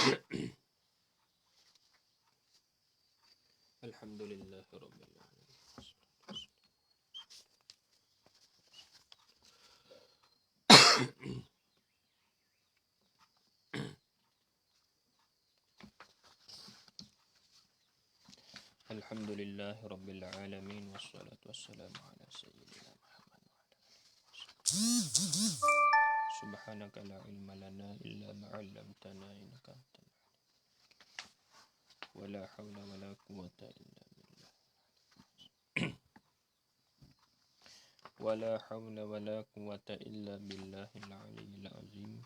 Alhamdulillahirabbil alamin. Alhamdulillahirabbil alamin wassalatu wassalamu ala sayyidina Muhammad wa ala alihi. Subhanaka la ilma lana illa ma 'allamtana innaka antal alim. Wala haula wala quwwata illa billah. Wala haula wala quwwata illa billahil aliyyil azim.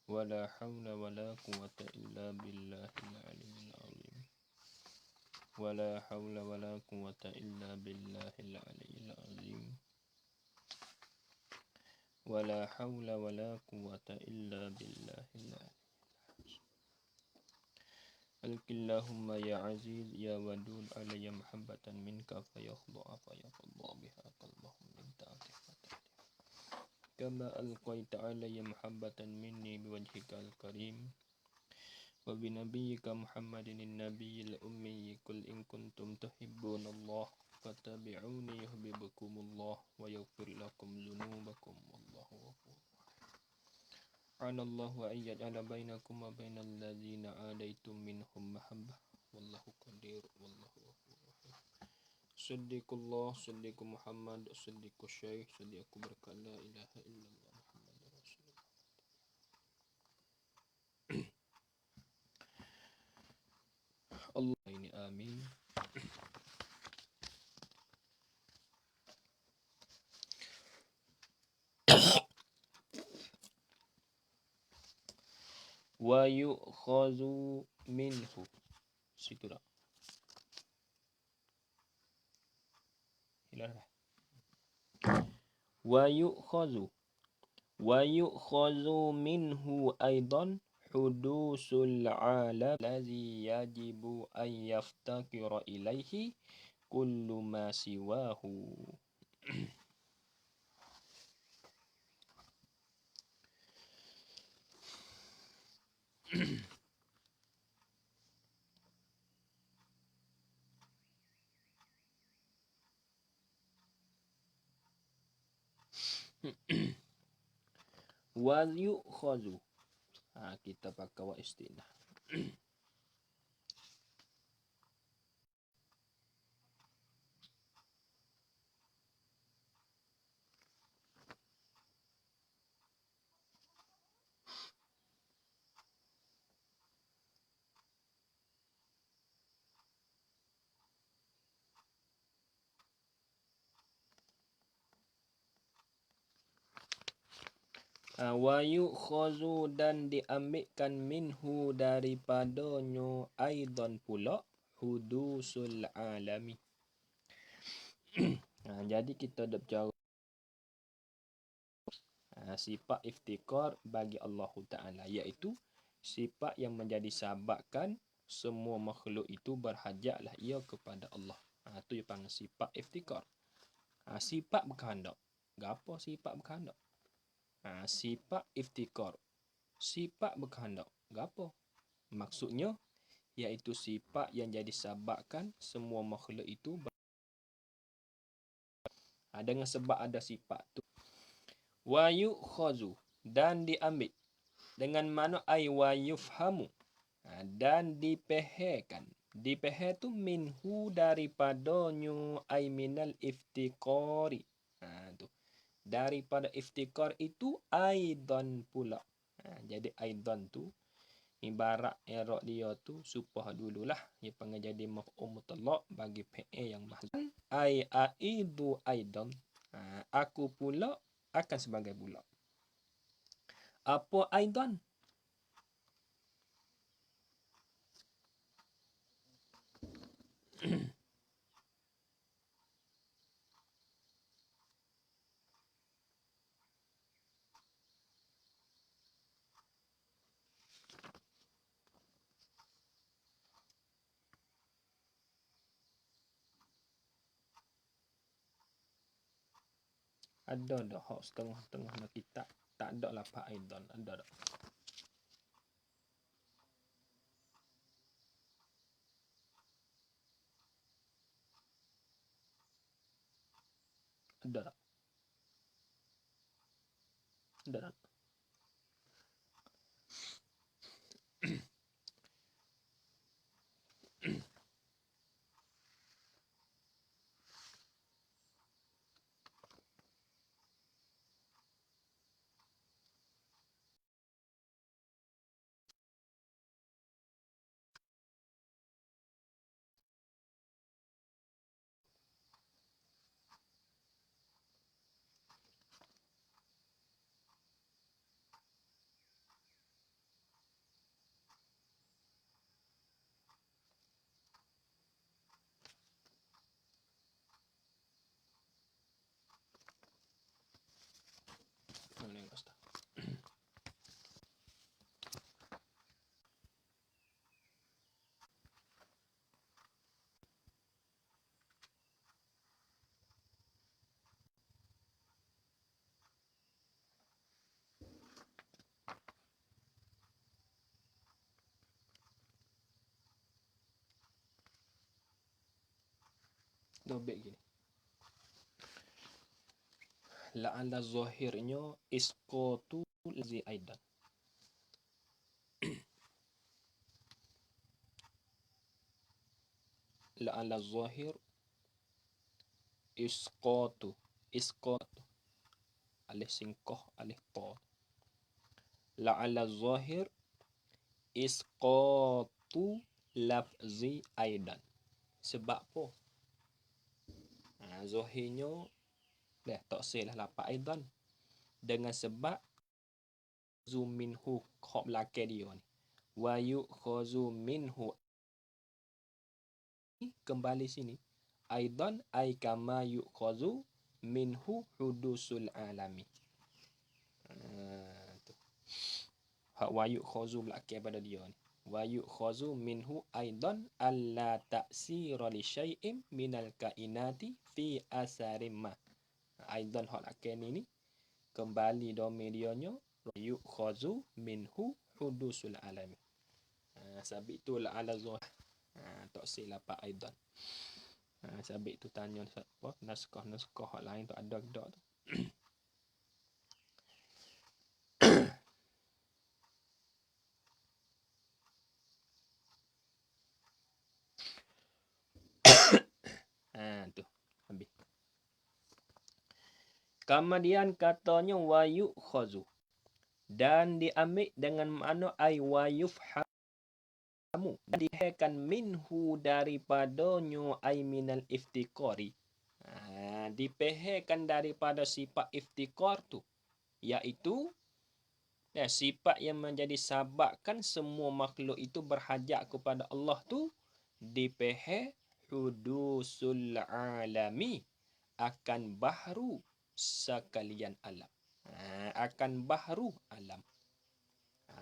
Wala haula wala quwwata illa billahil aliyyil azim. Wala haula wala quwwata illa billahil aliyyil azim. Wala haula wala quwwata illa billahil aliyyil. Alkillahumma ya aziz ya wadud alayya mahabbatan minka fayakhdu'a fayaqadda biha qalbahum min ta'atifati. Kama alqaita alayya mahabbatan minni biwajhikal karim wa binabiyyika Muhammadin nabiyil ummi qul in kuntum tuhibbunallah fattabi'uni yuhibbukumullah wa yaghfir lakum dhunubakum wallahu ghafurur rahim. Anallahu wa yaj'ala bainakum wa bainal ladzina 'adaitum minhum mahabbah wallahu qadir wallahu ghafurur rahim. Siddiqullah siddiqu Muhammad siddiqu syekh siddiqu berkah la ilaha illallah Muhammadur Rasulullah. Allah ini amin. Wa yu'khazu minhu. Situ dah. Hilang dah. Wa yu'khazu minhu aidan hudusul alam allazi yajibu an yaftakira ilaihi kullu ma siwahu. Wa yu'khazu. Kita pakai wa istinah. Wa yu'khazu dan diambilkan minhu daripadanya aidan pula hudusul alami. Jadi kita ada bercara sifat iftikar bagi Allah Ta'ala, iaitu sifat yang menjadi sababkan semua makhluk itu berhajatlah ia kepada Allah. Itu yang panggil sifat iftikar. Sifat berkehendak. Apa sifat berkehendak? Sifat iftikar. Sifat berkehendak. Apa? Maksudnya iaitu sifat yang jadi sababkan semua makhluk itu dengan sebab ada sifat tu. Wa yu'khazu dan diambil dengan mana ay wa yufhamu dan dipeherkan. Dipeher tu minhu daripadanya ay minal iftikari. Tu. Daripada iftikar itu aidan pula. Jadi aidan tu ibarat i'rab dia tu supah dululah, dia panggil jadi maf'ul mutlaq bagi fi'il yang mahzuf. Ai aidu aidan. Aku pula akan sebagai pula. Apa aidan? Ada dah hak setengah-tengah nak kitab tak ada lafaz aidan, ada dah. Ada tak? Ada tak? Mana yang kasta? Dobek gini. La'ala zahirnya isqatu lazi aidan. La'ala zahir isqatu. Isqatu. Alif singkoh, alif ta. La'ala zahir isqatu lafzi aidan. Sebab apa? Zahirnya dah tak salah lapak aidan. Dengan sebab zu minhu khok belakang dia ni. Wa yu'khazu minhu, kembali sini. Aidan ay kama yu'khazu minhu hudusul alami. Hak wa yu'khazu belakang pada dia ni. Wa yu'khazu minhu aidan alla ta'sira li syai'in minal kainati fi asarim ma. Aidan hak belakang ni kembali domain dia nya yu'khazu minhu hudusul alami. Sabit tu la ala zahir. Tak silap pak aidan. Sabit tu tanya apa naskah hak lain tu ada ke tak tu. Tu habis. Kemudian katanya wa yu'khazu, dan diambil dengan makna ay wa yufhamu, dan dihakan minhu daripadanya ay minal iftiqari. Dipehekan daripada sifat iftikar tu, iaitu sifat yang menjadi sababkan semua makhluk itu berhajat kepada Allah tu, dipehe hudusul alami, akan bahru sekalian alam. Akan bahru alam.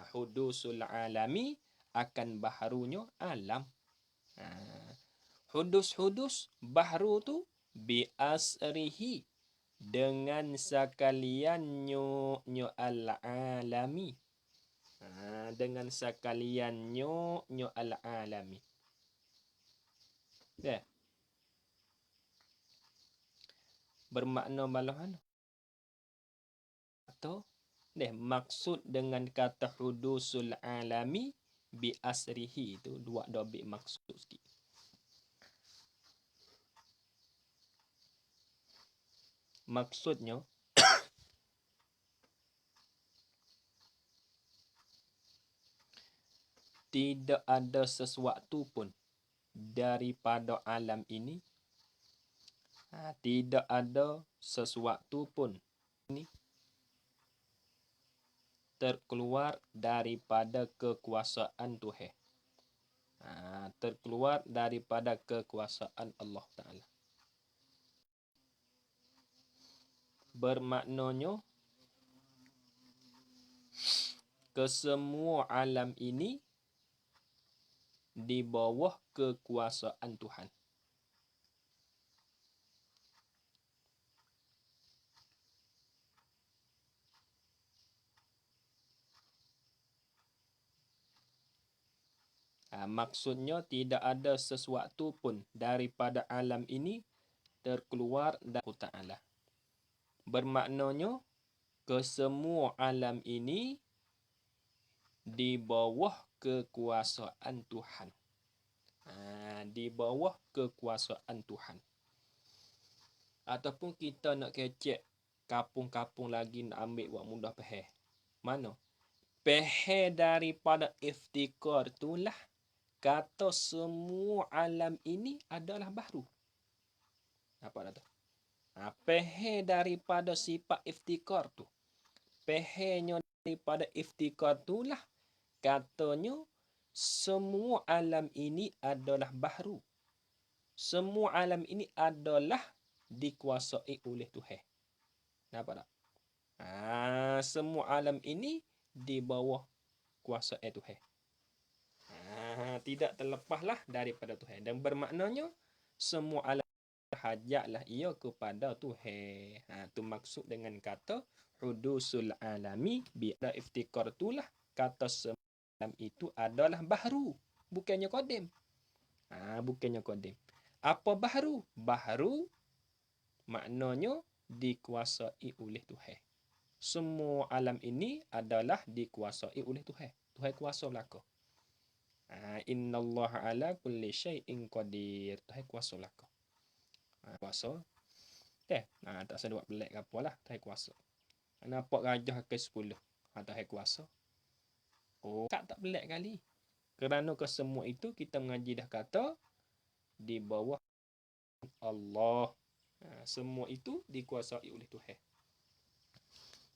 Hudusul alami, akan bahrunya alam. Hudus bahru tu bi asrihi, dengan sekaliannya al-alami. Dengan sekaliannya al-alami. Bermakna malahan. Atau maksud dengan kata hudusul alami bi asrihi itu dua dobik maksud sikit. Maksudnya tidak ada sesuatu pun daripada alam ini, tidak ada sesuatu pun ini terkeluar daripada kekuasaan Tuhan. Terkeluar daripada kekuasaan Allah Ta'ala. Bermaknanya kesemua alam ini di bawah kekuasaan Tuhan. Maksudnya tidak ada sesuatu pun daripada alam ini terkeluar dari Allah Ta'ala. Bermaknanya kesemua alam ini di bawah kekuasaan Tuhan. Di bawah kekuasaan Tuhan. Ataupun kita nak kecek kapung-kapung lagi nak ambil buat mudah faham. Mana? Faham daripada iftikar itulah kata semua alam ini adalah baru. Apa dah tu? Faham daripada sifat iftikar tu. Fahamnya daripada iftikar itulah katanya semua alam ini adalah baru. Semua alam ini adalah dikuasai oleh Tuhan. Nampak tak? Semua alam ini di bawah kuasa Tuhan. Tidak terlepaslah daripada Tuhan. Dan bermaknanya semua alam hajatlah ia kepada Tuhan. Itu maksud dengan kata hudusul alami bi'la iftikar itulah kata semua alam itu adalah baru. Bukannya qadim. Bukannya qadim. Apa baru? Baru maknanya dikuasai oleh Tuhan. Semua alam ini adalah dikuasai oleh Tuhan. Tuhan kuasa belaka. Innallaha ala kulli syai'in qadir. Tuhan kuasa belaka. Kuasa. Tak usah buat pelik ke apalah. Tuhan kuasa. Nampak gajah ke 10. Tuhan kuasa. Tak pelik kali. Kerana kesemua itu kita mengaji dah kata di bawah Allah. Semua itu dikuasai oleh Tuhan.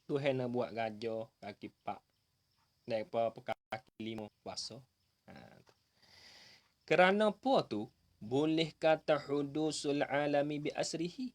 Tuhan nak buat gajah kaki 4. Daripada kaki 5 kuasa. Kerana apa tu? Boleh kata hudusul alami bi asrihi.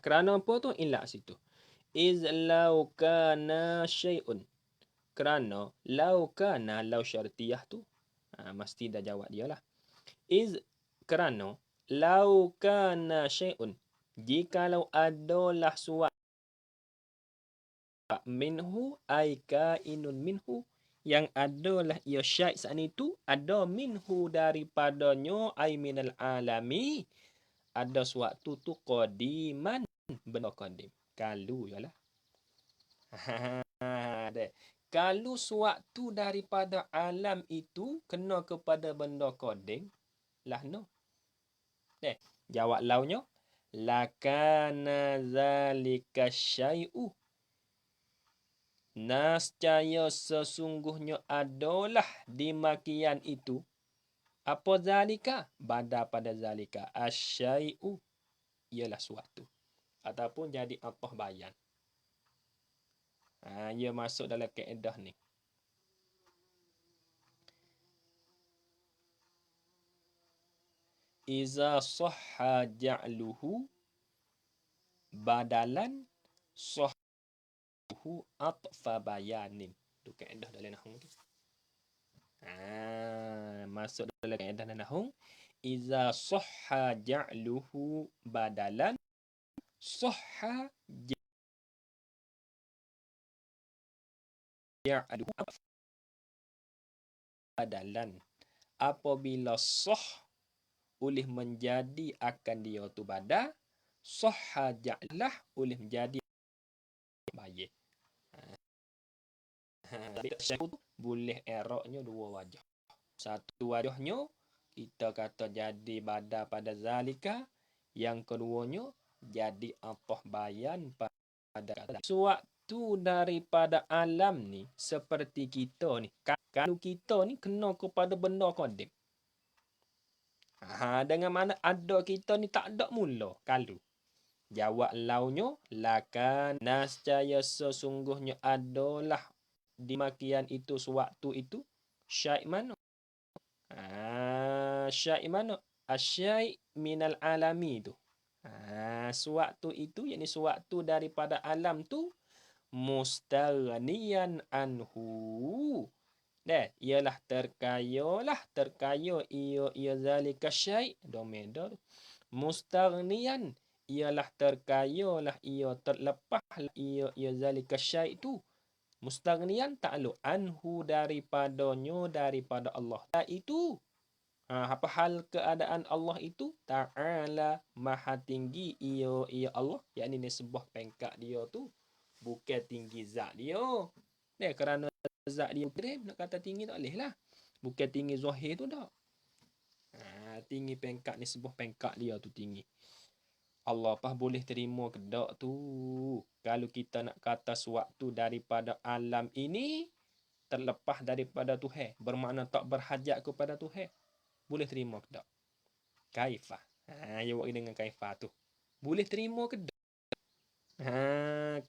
Kerana apa tu? Ilak situ. Iz law kana syai'un. Kerana law kana, law syartiyah tu. Mesti dah jawab dia lah. Iz kerana law kana syai'un. Jikalau adalah suatu minhu ay kainun minhu yang adalah ia syai' saat itu ada minhu daripadanya ay minal alami ada suatu tu qadiman benda qadim. Kalau ialah kalau suatu daripada alam itu kena kepada benda qadim lah no. Jawab launya lakana zalika syai'u. Nascaya sesungguhnya adalah di makian itu. Apa zalika? Bada pada zalika. Asyai'u. Ialah suatu. Ataupun jadi apa bayan. Ia masuk dalam kaedah ni. Iza sahha ja'luhu badalan sahhu atfa bayanin. Itu kaedah dalam nahwu tu. Masuk dalam kaedah nahwu. Iza sahha ja'luhu badalan sahha ja'luhu badalan. Apabila sah boleh menjadi akan dia tu badal, sahha ja'lah boleh menjadi baik. Boleh eraknya dua wajah. Satu wajahnya kita kata jadi badal pada zalika, yang keduanya jadi apa bayan pada kata. Suatu daripada alam ni seperti kita ni. Kalau kita ni kena kepada benda qadim. Dengan mana ada kita ni tak ada mula. Kalau jawab launya lakan nascaya sesungguhnya adalah di makian itu sewaktu itu syai' mana? Syai' mana? Asyai' minal alami itu. Sewaktu itu, yakni sewaktu daripada alam tu, mustaghniyan anhu. Ialah terkaya ia zalika syai' domeda. Mustaghniyan ialah terkayalah ia, terlepaslah ia zalika syai' tu. Mustaghniyan ta'alluq anhu daripada Allah. Itu apa hal keadaan Allah itu? Ta'ala maha tinggi ia Allah, yakni nisbah pengkat dia tu bukan tinggi zat dia. Kerana zat dia krim, nak kata tinggi tak boleh lah. Bukan tinggi zahir tu tak. Tinggi pengkat nisbah pengkat dia tu tinggi. Allah pah boleh terima ke tak tu? Kalau kita nak kata sewaktu daripada alam ini terlepas daripada Tuhan, bermakna tak berhajat kepada Tuhan, boleh terima ke tak? Kaifah. Ya buat dengan kaifah tu. Boleh terima ke tak?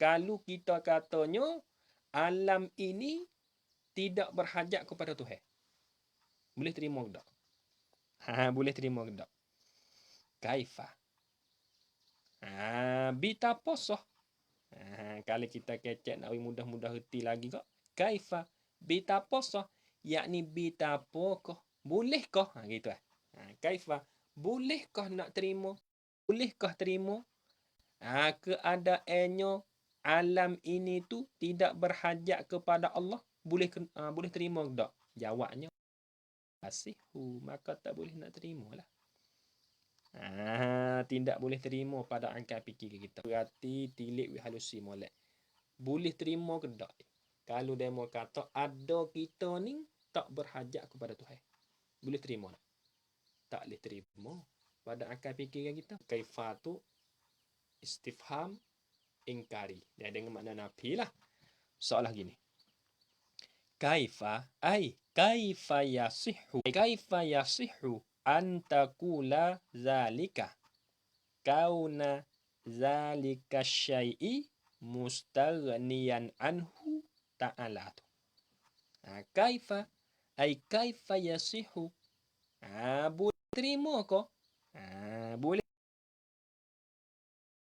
Kalau kita katanya alam ini tidak berhajat kepada Tuhan, boleh terima ke tak? Boleh terima ke tak? Kaifah. Betapa sah. Kalau kita kecek nak mudah-mudah reti lagi kok. Kaifa? Betapa sah. Yakni betapakah? Bolehkah? Gitu lah. Kaifa? Bolehkah nak terima? Bolehkah terima? Keadaannya alam ini tu tidak berhajat kepada Allah. Boleh terima ke tak? Jawabnya asihu. Maka tak boleh nak terima lah. Tidak boleh terima pada angkat fikir kita. Berarti tilik halusi molek. Boleh terima ke tak? Kalau demo kata ada kita ni tak berhajat kepada Tuhan, boleh terima tak? Tak boleh terima pada akal fikiran kita. Kaifa tu istifham ingkari. Dia dengan makna nafi lah. Soalah gini. Kaifa yasihu an taqula zalika kauna zalika syai'i mustaghniyan anhu ta'ala. Kaifa yasihu. Boleh terima ke? Boleh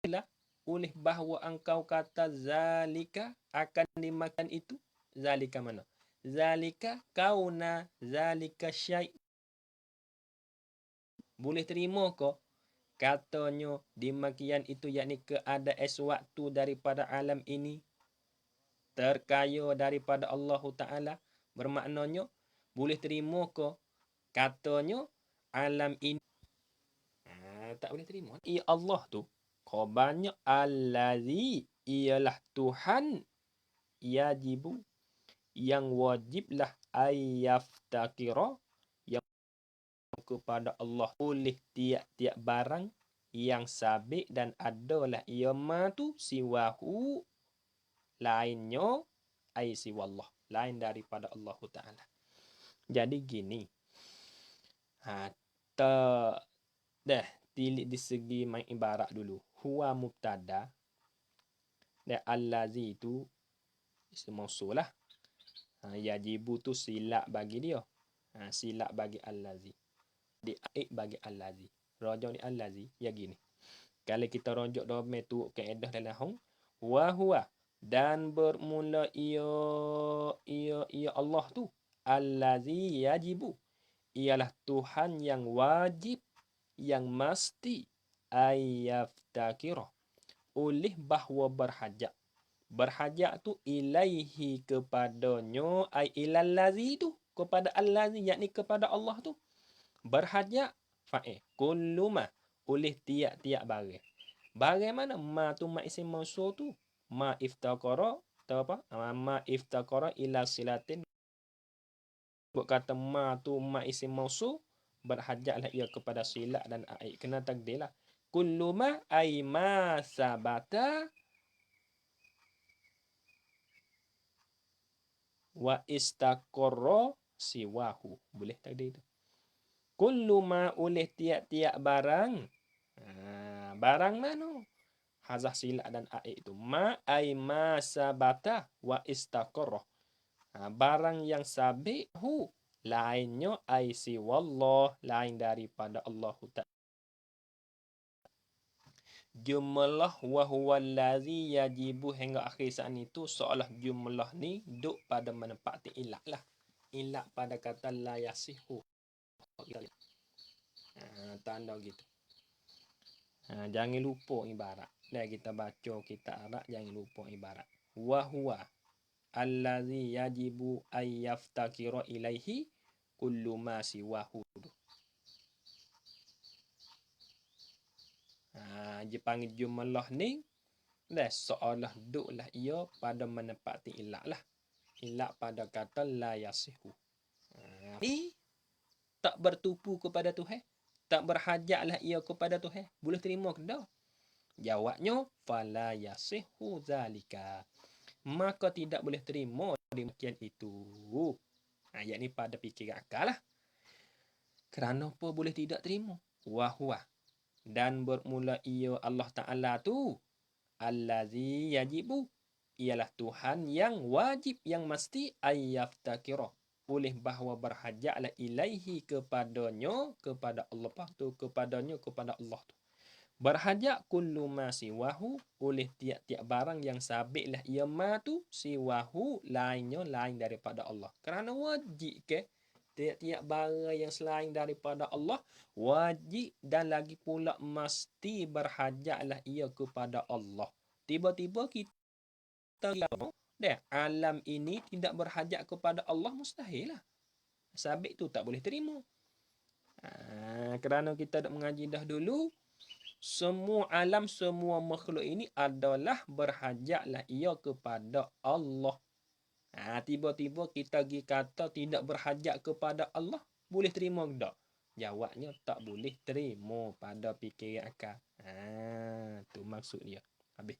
lah oleh bahawa engkau kata zalika akan dimakan itu. Zalika mana? Zalika kauna zalika syai'. Boleh terima ke katanya demikian itu, yakni keadaan sewaktu daripada alam ini terkaya daripada Allah Ta'ala. Bermaknanya boleh terima ke katanya alam ini tak boleh terima. Ya Allah tu khabarnya allazi, ialah Tuhan, yajibu, yang wajiblah ayyaftakira, yang kepada Allah oleh tiap-tiap barang yang sabik dan adalah ia ma tu siwahu, lainnya, ai siwallah, lain daripada Allah Ta'ala. Jadi gini. Tilik di segi main ibarat dulu. Huwa mubtada. Dan allazi itu isim mausul lah. Yajibu tu silap bagi dia. Silap bagi allazi. Di'aik bagi allazi. Rojok ni allazi. Ya gini. Kalau kita rojok domen tu kaedah dalam hong. Huwa. Dan bermula ia Allah tu. Allazi yajibu. Ialah Tuhan yang wajib, yang mesti ayyaftakira, oleh bahawa berhajat tu ilaihi kepadanya, ay ilallazi tu, kepada allazi, yakni kepada Allah tu. Berhajat kulluma, oleh tiap-tiap barang. Barang mana? Ma tu ma isim mausul tu. Ma iftakara, tahu apa? Ma iftakara ila silatin. Buat kata ma tu ma isim mausul, berhajatlah ia kepada silat dan aid. Kena takdirlah. Kullu ma ay ma sabata wa istaqarra siwahu. Boleh takdir itu. Kullu ma oleh tiap-tiap barang. Barang mana? Hazah silat dan aid itu. Ma ay ma sabata wa istaqarra. Barang yang sabit lainnya ai siwallah, lain daripada Allah Ta'ala. jumlah wa huwa allazi yajibu hingga akhir saat itu seolah jumlah ni duk pada menempati ilat lah. Ilat pada kata la yasihu. Tanda gitu. Jangan lupa ibarat. Dah kita baca kita Arab jangan lupa ibarat. Wa huwa allazi yajibu ay yaftakira ilaihi kullu ma siwahu. Dia panggil jumlah ni dah seolah duklah ia pada menepati ilat lah. Ilat pada kata la yasihu. Tak bertupu kepada Tuhan. Tak berhajatlah ia kepada Tuhan. Boleh terima ke tak? Jawabnya, fala yasihu zalika. Maka tidak boleh terima demikian itu. Ayat ni pada fikir akal lah. Kerana apa boleh tidak terima? Wahwa. Dan bermula ia Allah Ta'ala tu allazi yajibu, ialah Tuhan yang wajib, yang mesti ayyaftakirah, oleh bahawa berhajatlah ilaihi kepadanya, kepada Allah tu, kepadanya, kepada Allah tu. Berhajat kullu ma siwahu, oleh tiap-tiap barang yang sabitlah ia ma tu siwahu, lainnya lain daripada Allah. Kerana wajib ke tiap-tiap barang yang selain daripada Allah wajib dan lagi pula mesti berhajatlah ia kepada Allah. Tiba-tiba kita dah alam ini tidak berhajat kepada Allah, mustahil lah. Sabit tu tak boleh terima. Kerana kita dah mengaji dah dulu, semua alam, semua makhluk ini adalah berhajatlah ia kepada Allah. Tiba-tiba kita pergi kata tidak berhajat kepada Allah, boleh terima ke tak? Jawabnya tak boleh terima pada fikir akal. Tu maksud dia. Habis.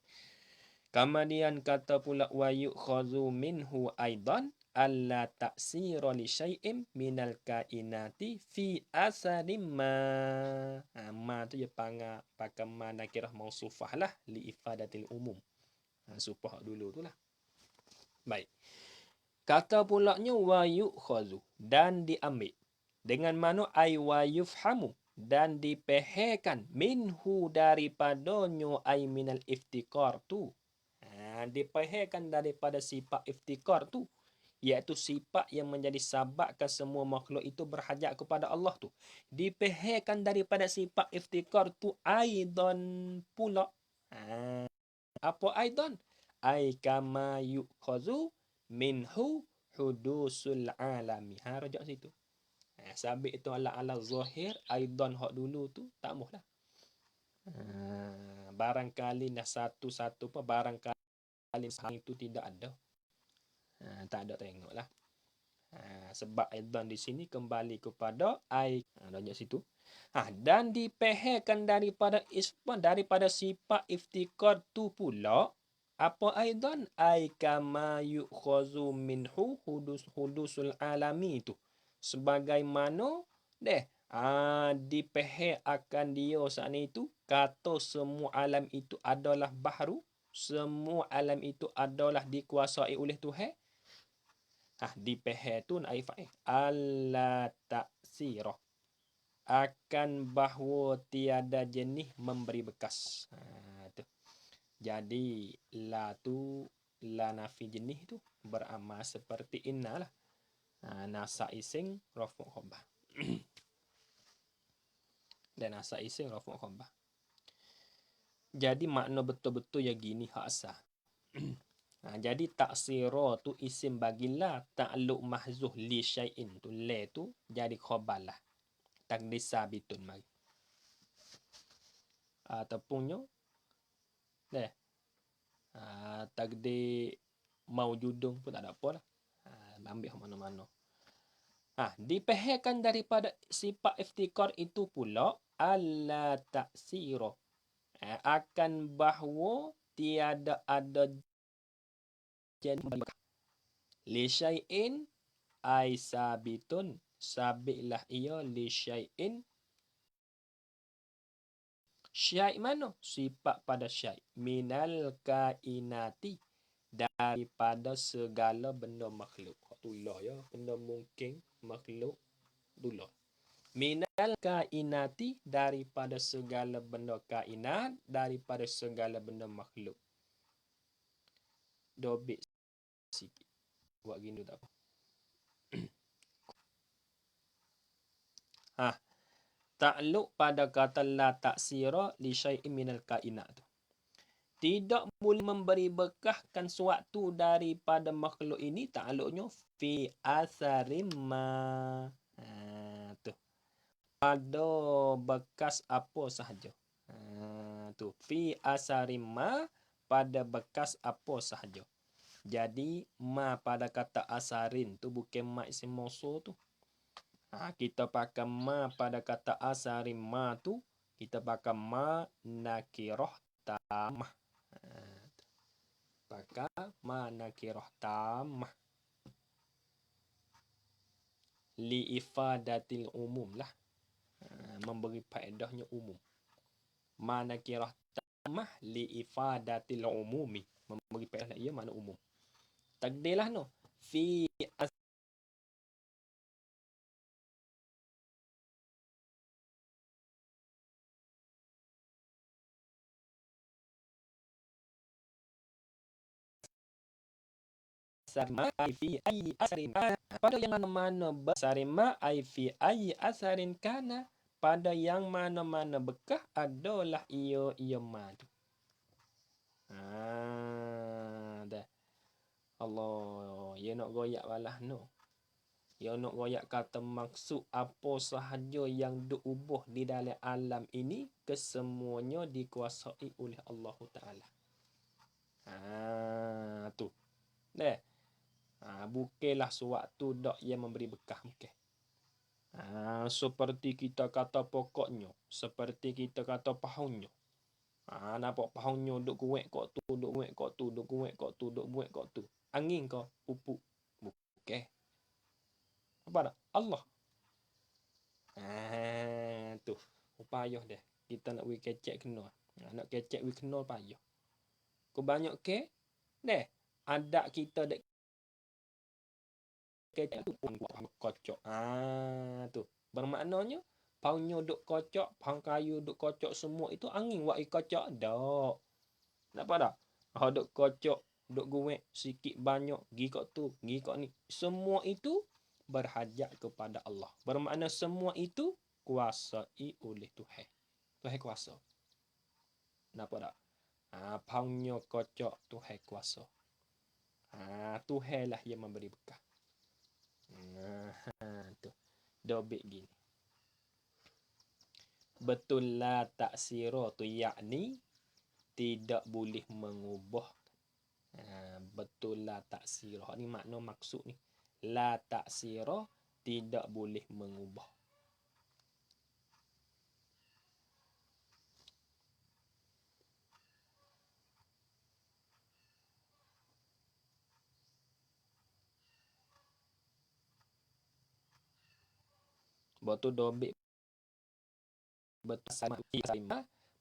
Kemudian kata pula wa yu'khazu minhu aidan alla ta'sira li syai'in minal kainati fi asarim ma. Ma tu dia pakai ma nakirah mausufah lah li ifadatil umum. Supah dulu tu lah. Baik. Kata pulaknya wa yu'khazu, dan diambil. Dengan mana ay wa yufhamu, dan dipehekan minhu daripadanya ay minal iftikar tu. Dipehekan daripada sifat iftikar tu, iaitu sifat yang menjadi sababkan semua makhluk itu berhajat kepada Allah tu. Dipehekan daripada sifat iftikar tu aidan pula. Apa aidan? Ay kama yu'khazu minhu hudusul alami. Rajak situ. Sabit itu ala zahir, aidan hak dulu tu tak muhlah. Barangkali dah satu-satu apa barangkali itu tidak ada. Tak ada tengoklah. Sebab aidan di sini kembali kepada ai. Rajak situ. Dan dipeherkan daripada sifat iftikar tu pula. Apa aidan? Ai kama yu'khazu minhu hudusul alami itu. Sebagaimana dipeher akan dia saat itu, kata semua alam itu adalah bahru, semua alam itu adalah dikuasai oleh Tuhan. Dipeher tu naik fa'il. Alla ta'sirah. Akan bahawa tiada jenis memberi bekas. Tu. Jadi la tu, la nafi jenis tu beramal seperti inna lah. Nasa ising rafu' khabah. Dan nasa ising rafu' khabah. Jadi makna betul-betul ya gini hak asal. Jadi taksira tu isim bagilah, ta'luq mahzuh li syai'in tu le tu jadi khabar lah. Takdir sabitun mari. Ataupun takdir maujudun pun tak ada apa lah. Ambil mana-mana. Dipeherkan daripada sifat iftikar itu pula alla taksira. Akan bahawa tiada ada jenis li syai'in ay sabitun, sabitlah ia li syai'in. Syai' mana? Sifat pada syai'. Minal kainati, daripada segala benda makhluk. Itulah ya, benda mungkin makhluk. Itulah. Minal kainati, daripada segala benda kainat, daripada segala benda makhluk. Dobit sikit. Buat gini tak apa. Takluk pada kata la taksira li syai'in minal kainat tu. Tidak boleh memberi bekahkan suatu daripada makhluk ini, takluknya fi asarim ma. Tu. Pada bekas apa sahaja. Tu. Fi asarim ma, pada bekas apa sahaja. Jadi, ma pada kata asarin tu bukan ma isim mausul tu. Kita pakai ma pada kata asarim ma tu, kita pakai ma nakirah tamah. Pakai ma nakirah tamah. Li ifadatil umum lah. Memberi faedahnya umum. Ma nakirah tamah li ifadatil umumi. Memberi faedah ia makna umum. Takdirlah no. Fi asarima fi ayyi asarin kana, pada yang mana-mana besarima ai fi ayyi asarin kana, pada yang mana-mana bekah adalah ia ma tu. Dah. Allah, ya nak goyak balah no. Ya nak goyak kata maksud apa sahaja yang diubah di dalam alam ini, kesemuanya dikuasai oleh Allah Ta'ala. Tu. Dah. Bukanlah suatu dak yang memberi bekah, bukan. Seperti kita kata pokoknya, seperti kita kata pohonnya. Nampak pohonnya duk kuat kok tu, duk kuat kok tu, duk kuat kok tu, duk kuat kok tu. Angin kau pupuk. Bukan. Apa dah? Allah. Tu. Payah dah. Kita nak we kecek kena. Nak kecek we kena payah. Kau banyak ke? Dah. Adat kita dek kecek tu pun kocok. Tu. Bermaknanya paunya duk kocok, pang kayu duk kocok semua itu angin wak kocok dak. Nampak tak? Duk kocok, duk guek sikit banyak, gi kok tu, gi kok ni. Semua itu berhajat kepada Allah. Bermakna semua itu kuasai oleh Tuhan. Tuhan kuasa. Nampak tak? Paunya kocok, Tuhan kuasa. Tuhan lah yang memberi bekah. Tu. Dobit gini. Betul la taksira tu yakni tidak boleh mengubah. Betul la taksira ni makna maksud ni. La taksira tidak boleh mengubah. Betul dobit betul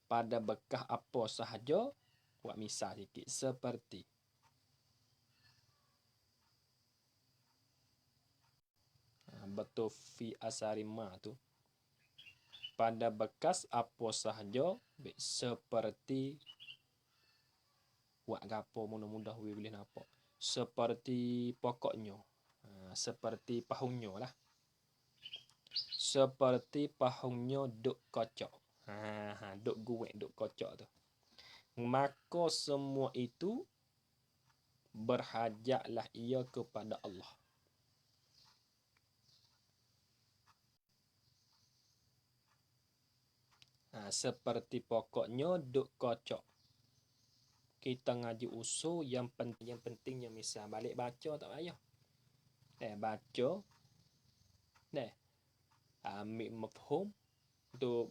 pada bekah apa sahaja. Buat misal sikit seperti betul fi asarima tu pada bekas apa sahaja, seperti buat gapo mudah-mudah we boleh nampak. Seperti pokoknya, seperti pahungnya lah. Seperti pahungnya duk kocok. Duk guek, duk kocok tu. Maka semua itu berhajatlah ia kepada Allah. Seperti pokoknya duk kocok. Kita ngaji usul yang pentingnya misal balik baca tak payah. Baca. Ambil mafhum tu,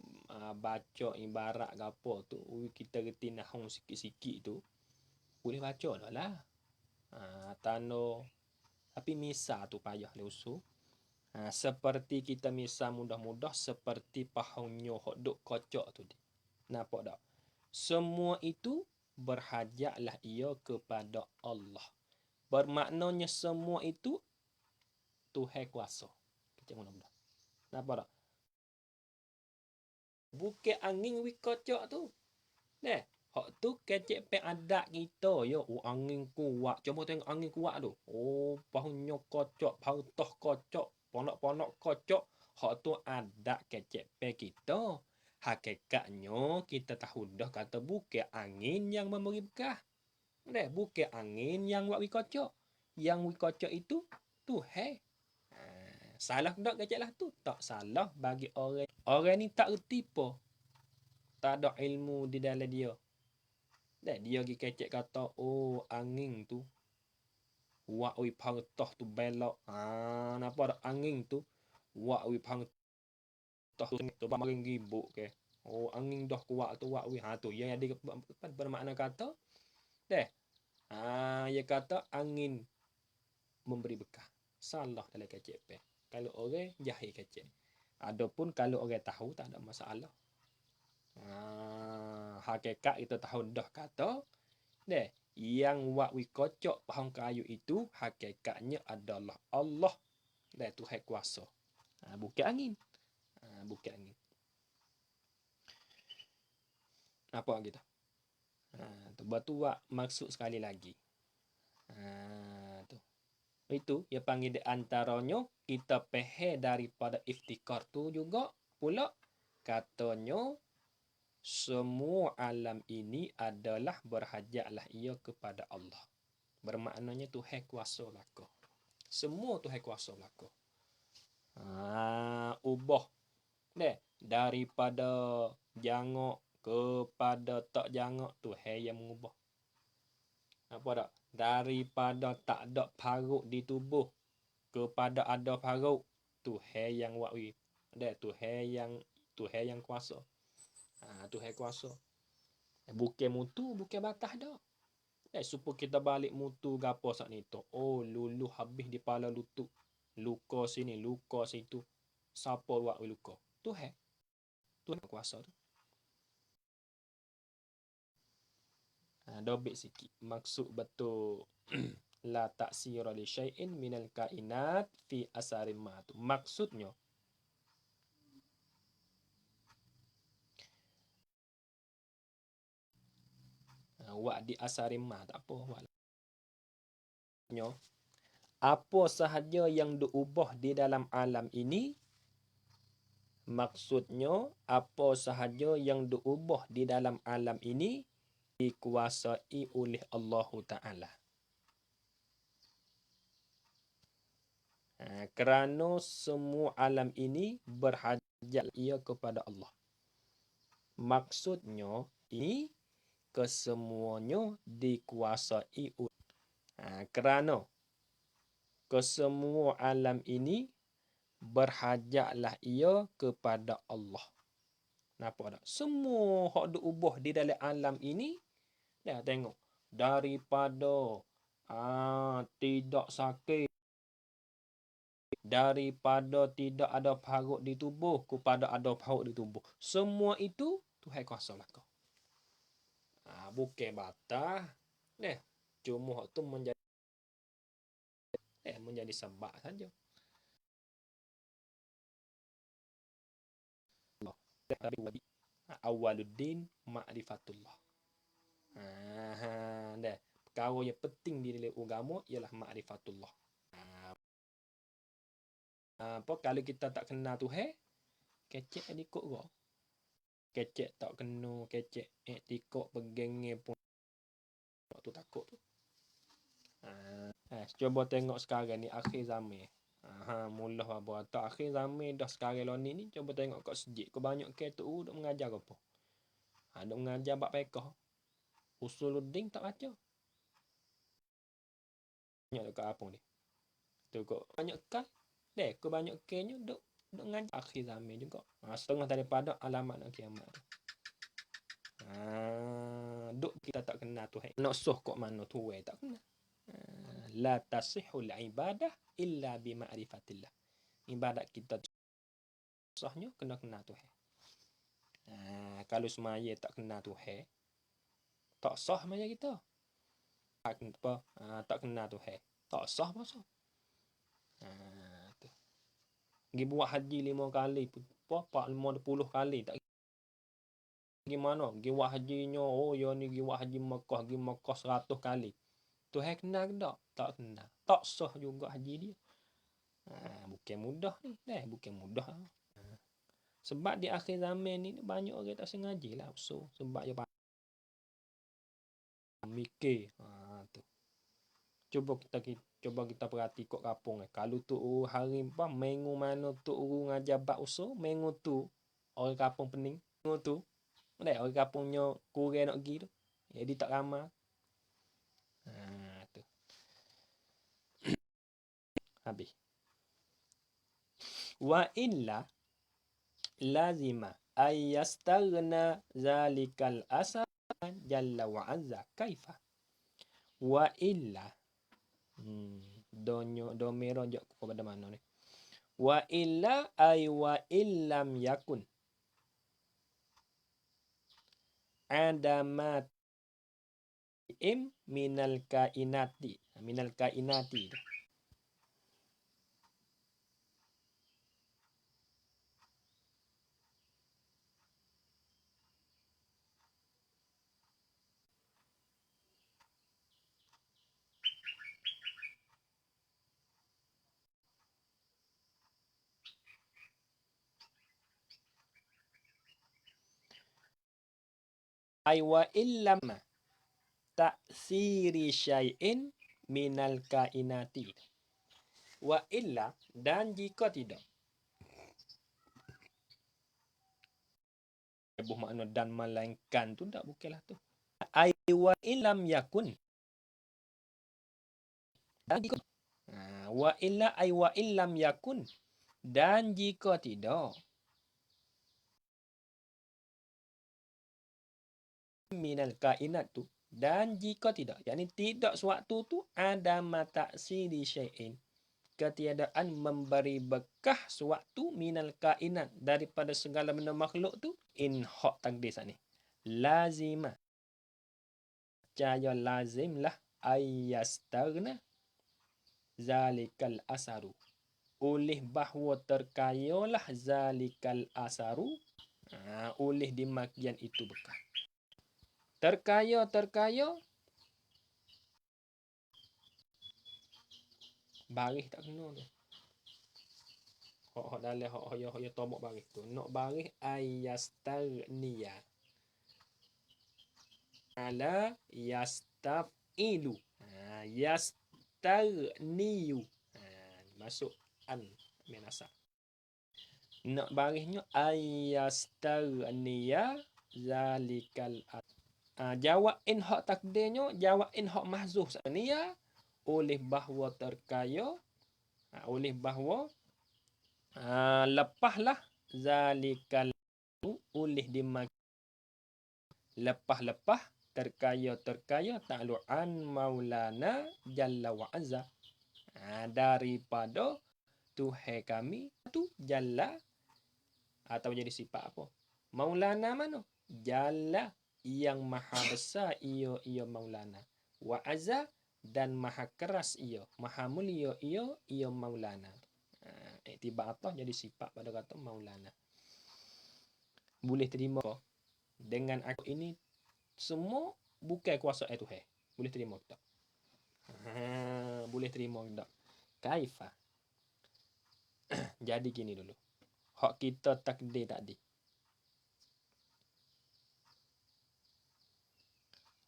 baca ibarat gapo tu, kita reti nahwu sikit-sikit tu, boleh baca dah lah. Tano tapi misal tu payah le usul. Seperti kita misal mudah-mudah seperti pahungnya hok duk kocok tu. Nampak tak? Semua itu berhajatlah ia kepada Allah. Bermaknanya semua itu Tuhan kuasa. Kita mudah-mudah. Nampak tak? Bukan angin wi kocok tu. Nah, hak tu kecek pe adat kita yo. Oh, angin kuat. Cuba tengok angin kuat tu. Oh, pahunya kocok, pahu toh kocok, ponok-ponok kocok. Hak tu adat kecek pe kita. Hakikatnya kita tahu dah kata bukan angin yang memberi bekah. Nah, bukan angin yang buat wi kocok. Yang wi kocok itu Tuhan. Salah tak kecek lah tu. Tak salah bagi orang. Orang ni tak reti apa. Tak ada ilmu di dalam dia. Dan dia pergi kecek kata, oh angin tu. Wak wi pangtoh tu belok. Napa ada angin tu. Wak wi pangtoh tu maring gibuk ke. Oh angin dah kuat tu wak wi. Tu yang ada bermakna kata. Deh. Dia kata angin memberi bekah. Salah dalam kecek pe. Kalau orang jahil kecek. Adapun kalau orang tahu tak ada masalah. Hakikat kita tahu dah kata. Deh, yang wak wi kocok pohon kayu itu hakikatnya adalah Allah. Deh, Tuhan kuasa. Bukan angin. Bukan angin. Apa kita? Tu batu wak maksud sekali lagi. Tu. Itu yang panggil di antaranya kita pehe daripada iftikar tu juga pula katanya semua alam ini adalah berhajatlah ia kepada Allah. Bermaknanya Tuhan kuasa belaka. Semua Tuhan kuasa belaka. Ubah. Daripada jangok kepada tak jangok Tuhan yang mengubah. Apa tak? Daripada tak ada parut di tubuh kepada ada parut Tuhan yang wakwi. Tuhan yang kuasa. Tuhan kuasa. Bukan mutu, bukan batas dah. Supaya kita balik mutu gapo sak ni tu. Oh, lulu habis di pala lutut. Luka sini, luka situ. Siapa buat luka? Tuhan. Tuhan kuasa tu. Dobit sikit. Maksud betul. La taksira li syai'in minal kainat fi asarin ma tu. Maksudnya wak di asarin ma tak apa wak. Apa sahaja yang diubah di dalam alam ini, maksudnya apa sahaja yang diubah di dalam alam ini dikuasai oleh Allah Ta'ala. Kerana semua alam ini berhajat ia kepada Allah. Maksudnya ini kesemuanya dikuasai oleh kerana kesemua alam ini berhajatlah ia kepada Allah. Nampak tak? Semua hak diubah di dalam alam ini, dah tengok. Daripada tidak sakit, daripada tidak ada parut di tubuh kepada ada parut di tubuh. Semua itu Tuhan kuasa belaka. Bukan batas. Cuma hak tu menjadi sebab saja. Awaluddin ma'rifatullah. Perkara yang penting di dalam agama ialah ma'rifatullah. Kalau kita tak kenal Tuhan, kecek ikut kau. Kecek tak kena, kecek tikok pegangnya pun tu takut tu. Cuba tengok sekarang ni akhir zaman. Mula apa tak akhir zaman dah sekarang lah ni cuba tengok kat sejik ke banyak ke tu duk mengajar apa. Duk mengajar bab fiqh. Usuluddin tak baca. Banyak dekat apa ni? Tu kok banyak kan? Ke banyak ke-nya duk mengajar akhir zaman juga. Setengah daripada alamat kiamat. Duk kita tak kenal Tuhan. Nak suh kok mana Tuhan tak kenal. La tasihul ibadah illa bi ma'rifatillah. Ibadat kita sahnya kena kenal Tuhan. Kalau semaya tak kenal Tuhan, tak sah semaya kita. Tak kenal Tuhan, tak sah apa sah. Pergi buat haji 5 kali, 40 kali tak Gimana? Gi buat hajinya. Oh, ya ni gi buat haji Mekah 100 kali. Tuhan kenal ke tak? Tak kenal. Tak sah juga haji dia. Bukan mudah ni. Bukan mudah. Sebab di akhir zaman ni banyak orang tak sengaja lah. So, sebab dia mikir. Tu. Cuba kita perhati kat kampung ni. Kalau tu hari apa, minggu mana tu ngajar bab usul, minggu tu orang kampung pening. Minggu tu, orang kampungnya kurang nak pergi tu. Jadi tak ramai. Tu. Habis. Wa illa lazima ayyastaghna zalikal asal jalla wa azza kaifa. Wa illa do merah jok kepada mana ni? Wa illa ay wa illam yakun adamat minal kainati ay wa illam ta'siri syai'in minal kainati. Wa illa, dan jika tidak. Ibu makna dan melainkan tu tak bukanlah tu. Ay wa illam yakun. Wa illa ay wa illam yakun. Dan jika tidak. Minal kainat tu. Dan jika tidak. Yakni tidak sewaktu tu ada mata siri syai'in. Ketiadaan memberi bekah sewaktu minal kainat. Daripada segala benda makhluk tu. In hak takdir saat ni. Lazima. Caya lazimlah. Ayyastarna. Zalikal asaru. Oleh bahawa terkayalah zalikal asaru. Oleh dimakian itu bekah. Terkaya. Baris tak kena tu. Hak dalam hak ya tobok baris tu. Nak baris ayyastarniya. Ala yastafilu. Yastarniyu. Masuk an menasa. Nak barisnya ayyastarniya zalikal jawab in hak takdirnya, jawab in hak mahzuh sania oleh bahawa terkaya, oleh bahawa lepahlah zalikal oleh dimak lepah terkaya ta'lu'an maulana jalla wa azza daripada Tuhan kami tu jalla atau jadi sifat apa? Maulana mana? Jalla yang maha besar ia maulana. Wa azza dan maha keras ia, maha mulia ia maulana. Iktibar atau jadi sifat pada kata maulana. Boleh terima dengan aku ini semua bukan kuasa Tuhan. Boleh terima tak? Boleh terima tak? Kaifa? Jadi gini dulu. Hak kita takdir tadi.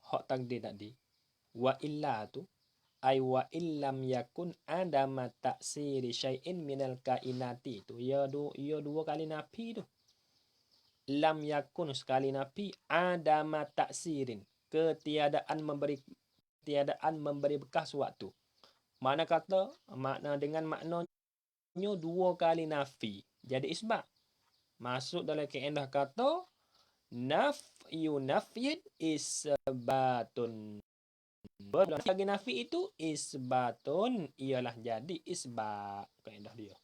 Hak takdir tadi. Wa illa tu. Ay wa illam yakun adama taksiri syai'in minal kainati. Tu. Ia dua kali nafi tu. Lam yakun sekali nafi. Adama taksirin. Ketiadaan memberi bekas waktu. Mana kata? Dengan maknanya dua kali nafi. Jadi isbat. Masuk dalam kaedah kata. Nafyu nafyin isbatun. Bagi nafi itu isbatun ialah jadi isbat. Kaedah dia.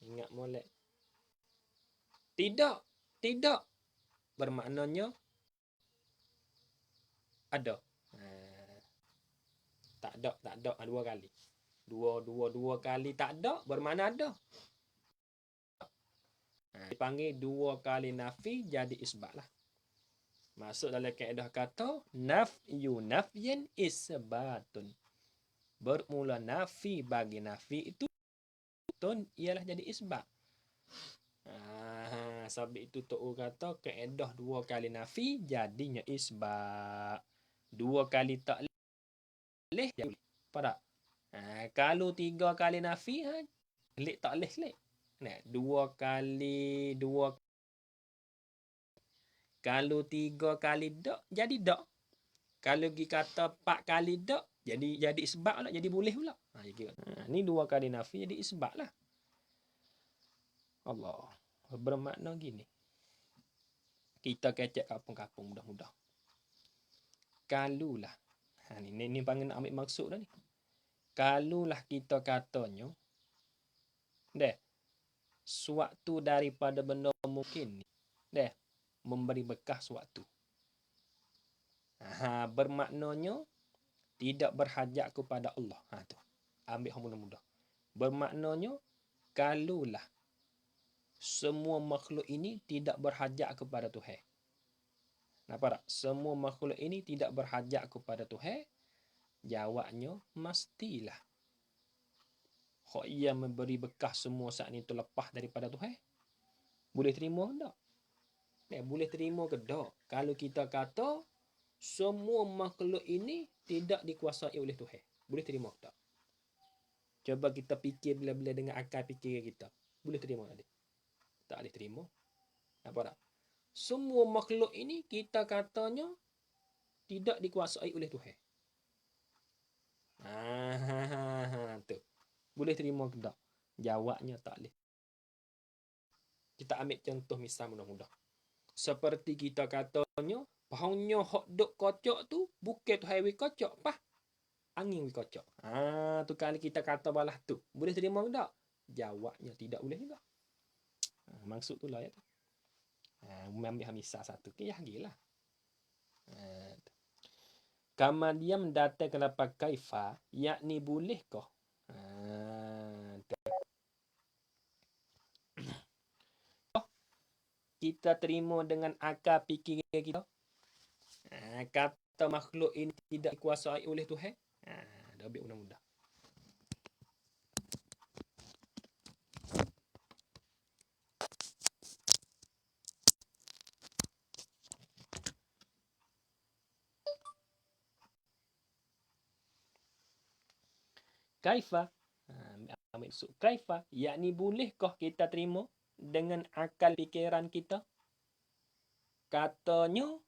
Ingat molek. Tidak bermaknanya ada. Tak ada dua kali. Dua kali tak ada bermakna ada. Dipanggil 2 kali nafi jadi isbat lah. Masuk dalam kaedah kata nafyan isbatun. Bermula nafi bagi nafi itu ialah jadi isbat. Sebab itu Tok kata kaedah 2 kali nafi jadinya isbat. 2 kali tak boleh jadi pada. Kalau 3 kali nafi lek tak boleh. Nah, 2 kali 2. Kalau 3 kali dak jadi dak. Kalau pergi kata 4 kali dak jadi isbat pula, jadi boleh pula. Ni 2 kali nafi jadi isbat lah. Allah. Bermakna gini. Kita kecek kampung-kampung mudah-mudah. Kalulah. Ni panggil nak ambil maksud dah ni. Kalulah kita katanya suatu daripada benda mungkin ni. Memberi bekas suatu. Bermaknanya tidak berhajat kepada Allah. Tu. Ambil yang mudah-mudah. Bermaknanya kalulah semua makhluk ini tidak berhajat kepada Tuhan. Nampak tak? Semua makhluk ini tidak berhajat kepada Tuhan. Jawabnya mestilah. Hak ia memberi bekas semua saat itu lepas daripada Tuhan. Boleh terima ke tak? Boleh terima ke tak? Kalau kita kata semua makhluk ini tidak dikuasai oleh Tuhan. Boleh terima ke tak? Cuba kita fikir bila-bila dengan akal fikir kita. Boleh terima tak? Tak boleh terima. Apa tak? Semua makhluk ini kita katanya tidak dikuasai oleh Tuhan. Tu. Boleh terima ke tak? Jawabnya tak boleh. Kita ambil contoh misal mudah-mudah. Seperti kita katanya, pohonnya hok duk kocok tu bukan Tuhan wi kocok, pah. Angin wi kocok. Tu kali kita kata balah tu. Boleh terima ke tak? Jawabnya tidak boleh juga. Maksud tu lah ya tu. Ambil misal satu. Ya gilah. Kemudian datang ke lapan kaifa, yakni bolehkah? Kita terima dengan akal fikir kita. Kata makhluk ini tidak dikuasai oleh Tuhan. Dah ambil mudah-mudah. Kaifa, kaifa, yakni bolehkah kita terima dengan akal fikiran kita? Katanya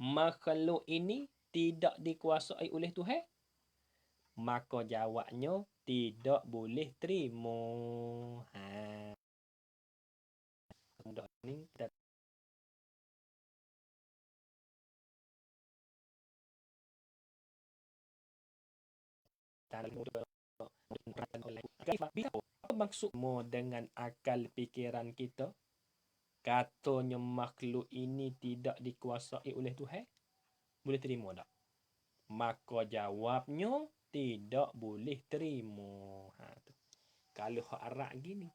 makhluk ini tidak dikuasai oleh Tuhan. Maka jawabnya tidak boleh terima. Ni kita apa maksudmu dengan akal fikiran kita? Katanya makhluk ini tidak dikuasai oleh Tuhan. Boleh terima tak? Maka jawabnya tidak boleh terima. Tu. Kalau hak arak gini.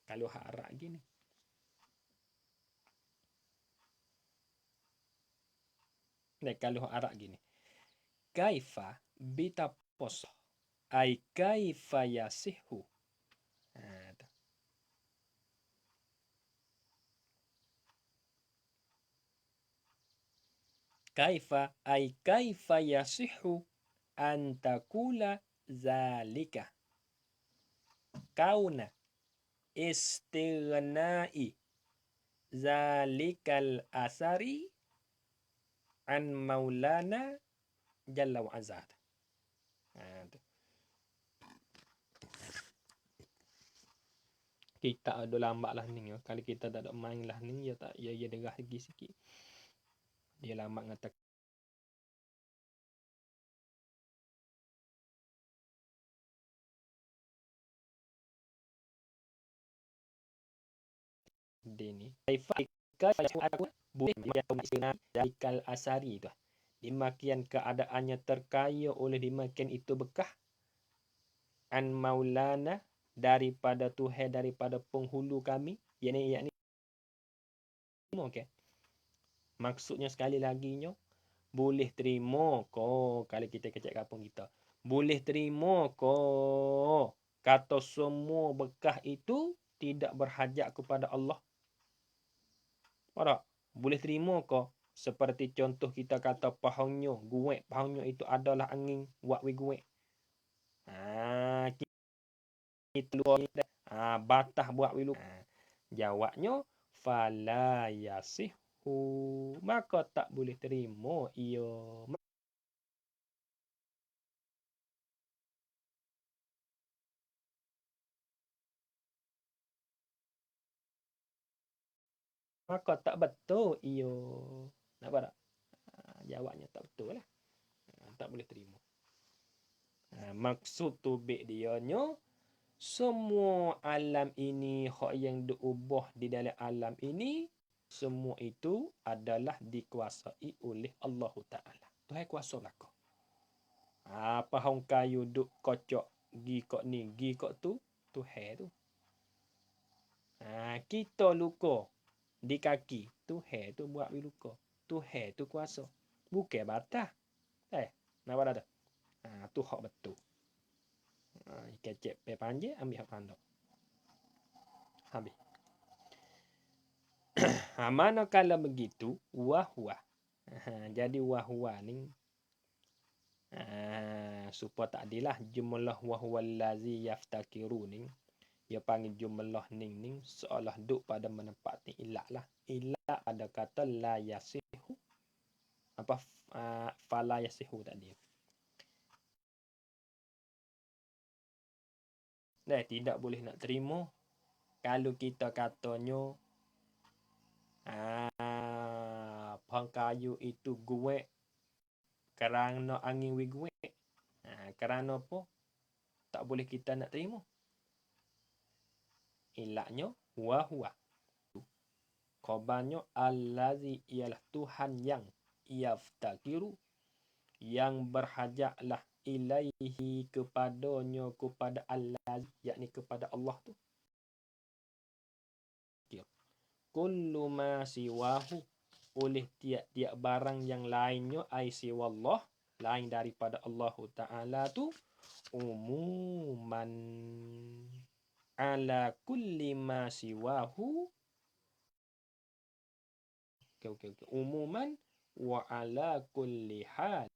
Kalau hak arak gini. Kaifa bitapos. Ai kaifa yasihu. Kaifa ai kaifa yasihu an takula zalika. Kauna istighnai zalikal asari an maulana jalla wa azza. Kita ada lambat lah ni. Kalau kita tak ada main lah ni, ya tak, ya derah lagi sikit. Dia lambat ngata dia ni. Zalikal asari tu. Demikian keadaannya terkaya oleh demikian itu bekah an maulana daripada Tuhan, daripada penghulu kami, yakni okey. Maksudnya sekali lagi nyo, boleh terima ko kalau kita kecek kampung kita. Boleh terima ko kata semua bekah itu tidak berhajat kepada Allah. Ada? Boleh terima ko seperti contoh kita kata pahonyo, guek, pahonyo itu adalah angin buat we guek. Kita luar batah buat we lu. Jawabnya fala yasihu, maka tak boleh terima ia. Maka tak betul ia. Nampak tak? Jawabnya tak betul lah. Tak boleh terima. Maksud tubik dia nyo, semua alam ini, hak yang diubah di dalam alam ini, semua itu adalah dikuasai oleh Allah Ta'ala. Tuhan kuasa belakang. Pohon kayu duk kocok, gi kok ni, gi kok tu, Tuhan tu. Kita luka di kaki, Tuhan tu buat we luka. Tuhan tu kuasa. Bukan batah. Nampak tak tu? Tu hak betul. Kecek pe panjang, ambil hak pandai. Habis. Manakala begitu, wahwa. Jadi wahwa ni, supaya tak adilah jumlah wahwa allazi yaftakiru ni, dia panggil jumlah ning seolah duk pada menempati ilah lah. Ilah ada kata la yasihu. Fala yasihu tadi. Tidak boleh nak terima kalau kita katanya pohon kayu itu guek kerana angin we guek. Kerana apa? Tak boleh kita nak terima. Ilahnya huwa. Khabarnya allazi, ialah Tuhan yang yaftakiru, yang berhajatlah ilaihi, kepadanya, kepada allazi, yakni kepada Allah tu. Kullu ma siwahu, oleh tiap-tiap barang yang lainnya, ai siwallah, lain daripada Allah Ta'ala tu, umuman ala kulli ma siwahu. Okay. Umuman wa ala kulli hal.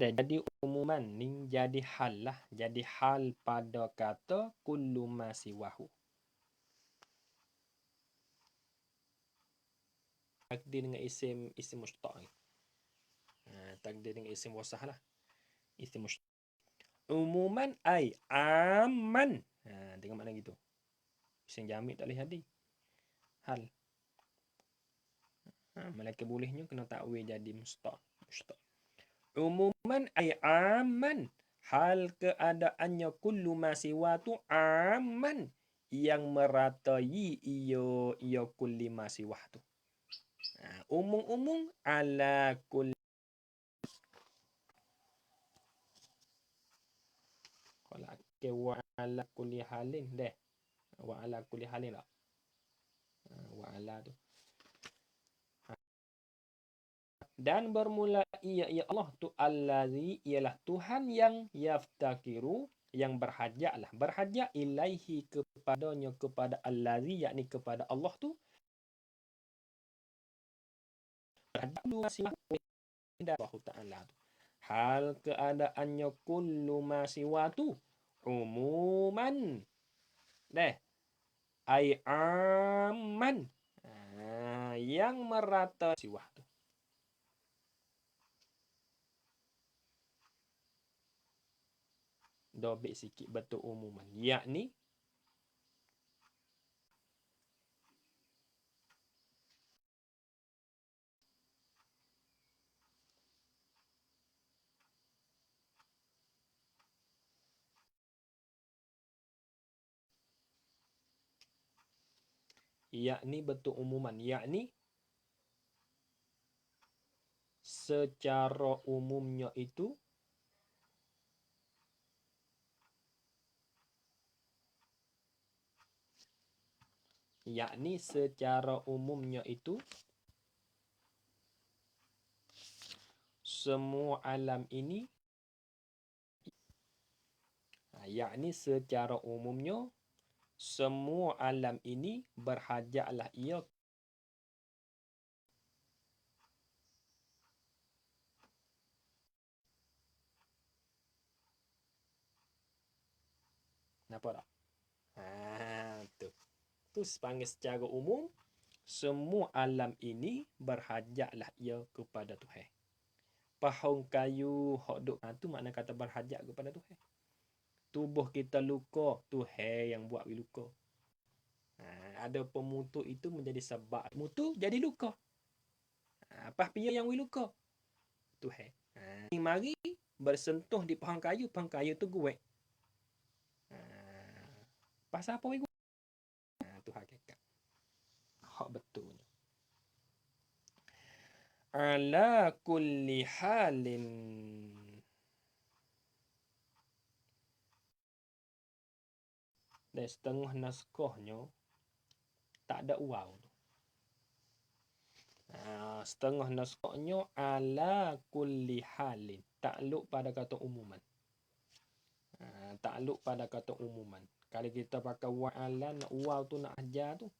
Jadi umuman ni jadi hal lah. Jadi hal pada kata kullu ma siwahu. Takdir dengan isim mustaq ni. Takdir dengan isim wasah lah. Isim mustaq. Umuman ay aman. Tengok mana gitu. Isim jamik tak boleh jadi. Hal. Malaikat bolehnya kena takwil jadi mustaq. Umuman ay aman. Hal keadaannya kullu ma siwa tu aman, yang meratai ia kulli ma siwa tu. Umum ala kulli. Kalau wa ala kulli halin deh. Wa ala kulli halin tak? Wa ala tu. Dan bermula ia Allah tu allazi, ialah Tuhan yang yaftakiru, yang berhajat lah. Berhajat ilaihi, kepadanya, kepada allazi, yakni kepada Allah tu. Allah Ta'ala tu. Hal keadaannya kullu ma siwa tu umuman. Ai aman. Yang merata siwa tu. Dobik sikit betul umuman. Yakni Yakni bentuk umuman. Yakni secara umumnya itu semua alam ini secara umumnya semua alam ini berhajatlah ia. Nampak tak? Tu panggil secara umum semua alam ini berhajatlah ia kepada Tuhan. Pohon kayu hok duk tu makna kata berhajat kepada Tuhan. Tubuh kita luka, Tuhan yang buat luka. Ada pemutu itu menjadi sebab mutu jadi luka. Apa pia yang luka? Tuhan. Mari bersentuh di pohon kayu tu guek. Pasal apa we? Tu hakikat. Hak betulnya. Ala kulli halin. Dan setengah naskahnya tak ada waw. Setengah naskahnya ala kulli halin. Takluk pada kata umuman. Takluk pada kata umuman. Kalau kita pakai wa ala, waw tu nak ajar tu.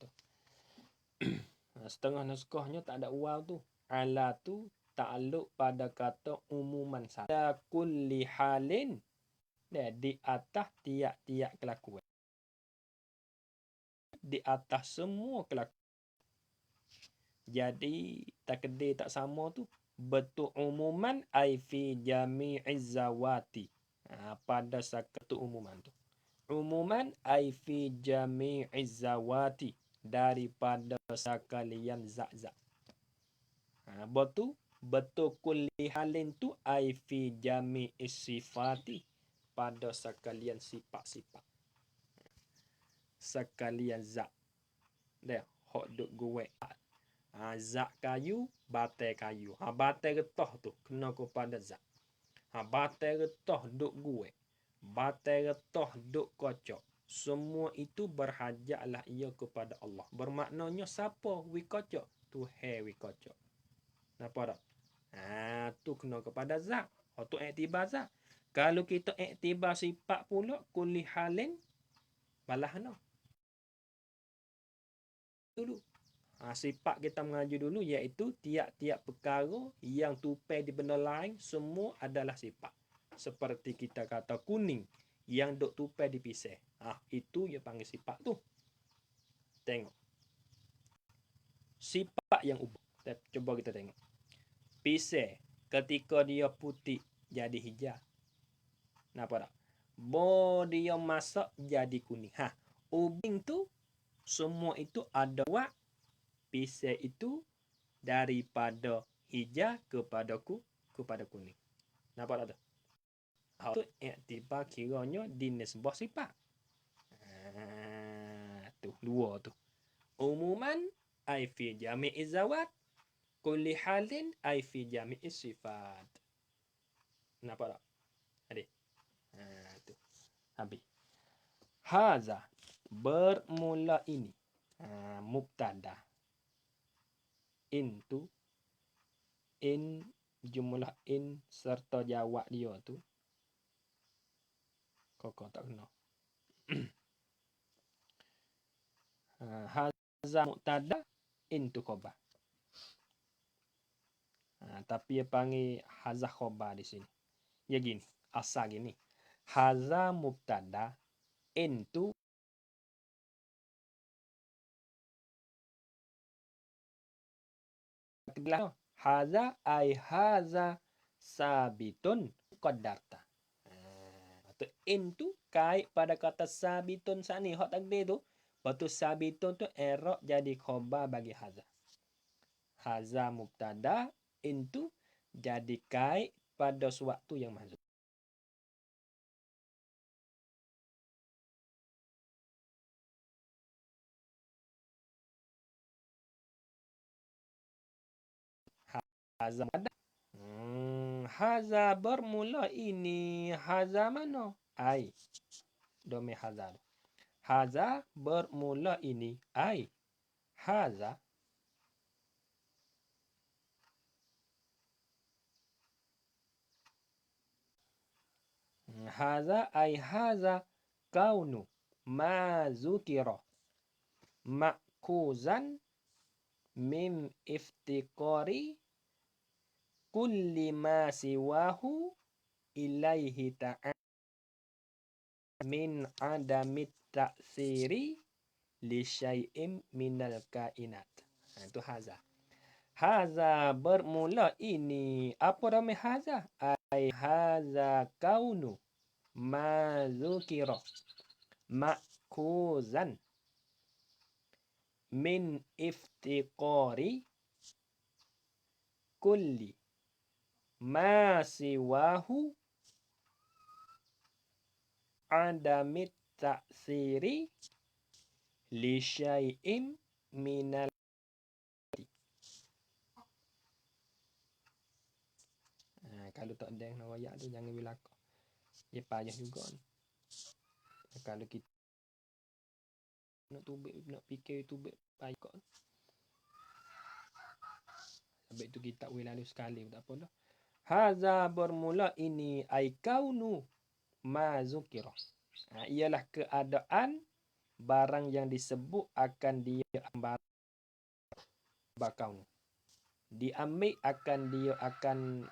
Tu. Setengah naskahnya tak ada waw tu. Ala tu takluk pada kata umuman saja. Kulli halin. Di atas tiap-tiap kelakuan. Di atas semua kelakuan. Jadi takdir tak sama tu. Betul umuman ai fi jami'iz zawati. Pada satu umuman tu. Umuman ai fi jami'iz zawati. Daripada sekalian zat-zat. Betul kulli halin tu ai fi jami'iz sifati. Pada sekalian sifat-sifat. Sekalian zat. Dia hok duk guek. Zat kayu, batai kayu. Batai getah tu kena kepada zat. Batai getah duk guek. Batai getah duk kocok. Semua itu berhajatlah ia kepada Allah. Bermaknanya siapa wi kocok? Tuhan wi kocok. Nampak tak? Tu kena kepada zat. Tu iktibar zat. Kalau kita iktibar sifat pula kulli halin balah no. Dulu. Sifat kita mengaji dulu iaitu tiap-tiap perkara yang tupai di benda lain semua adalah sifat. Seperti kita kata kuning yang duk tupai dipisah. Itu yang panggil sifat tu. Tengok. Sifat yang ubah. Cuba kita tengok. Pisah ketika dia putih jadi hijau. Nampak tak? Bo dia masak jadi kuning. Ubing tu semua itu ada wak. Pisah itu daripada hijau kepada kuning. Nampak tak tu? Itu iktibar kiranya dinisbah sifat. Tu dua tu. Umuman ai fi jami'iz zawat, kulli halin ai fi jami'iz sifat. Nampak tak? Adik. Tu. Habis. Haza bermula ini. Mubtada. In tu. In jumlah in serta jawab dia tu. Kok tak kena. Haza mubtada. In tu khabar. Tapi dia panggil haza khabar di sini. Ya gini. Asal gini. Haza mubtada. In tu haza ai haza sabitun qadarta. In tu kait pada kata sabitun sani hak takdir tu. Lepas sabitun tu erok jadi khabar bagi haza. Haza mubtada, in tu jadi kait pada suatu yang mahzuf. Haza ada. Haza bermula ini. Haza mana? Ai. Domain haza. Haza bermula ini. Ai. Haza. Haza ai haza kaunu ma zukira ma'kuzan min iftiqari kulli ma siwahu ilaihi ta'ala min adamit ta'siri li syai'im minal kainat. Itu haza. Haza bermula ini. Apa nama haza? Ai haza kaunu ma zukira ma'kuzan min iftiqari kulli ma siwahu adamit ta'siri li syai'im minal. Kalau tak ada yang wayak tu jangan berlaku. Dia payah juga. Kalau kita nak tubik, nak fikir tubik payah kok. Habis tu kita boleh lalu sekali tak apa dah. Haza bermula ini ai kaunu ma zukira. Ialah keadaan barang yang disebut akan dia bakau. Diambil akan dia akan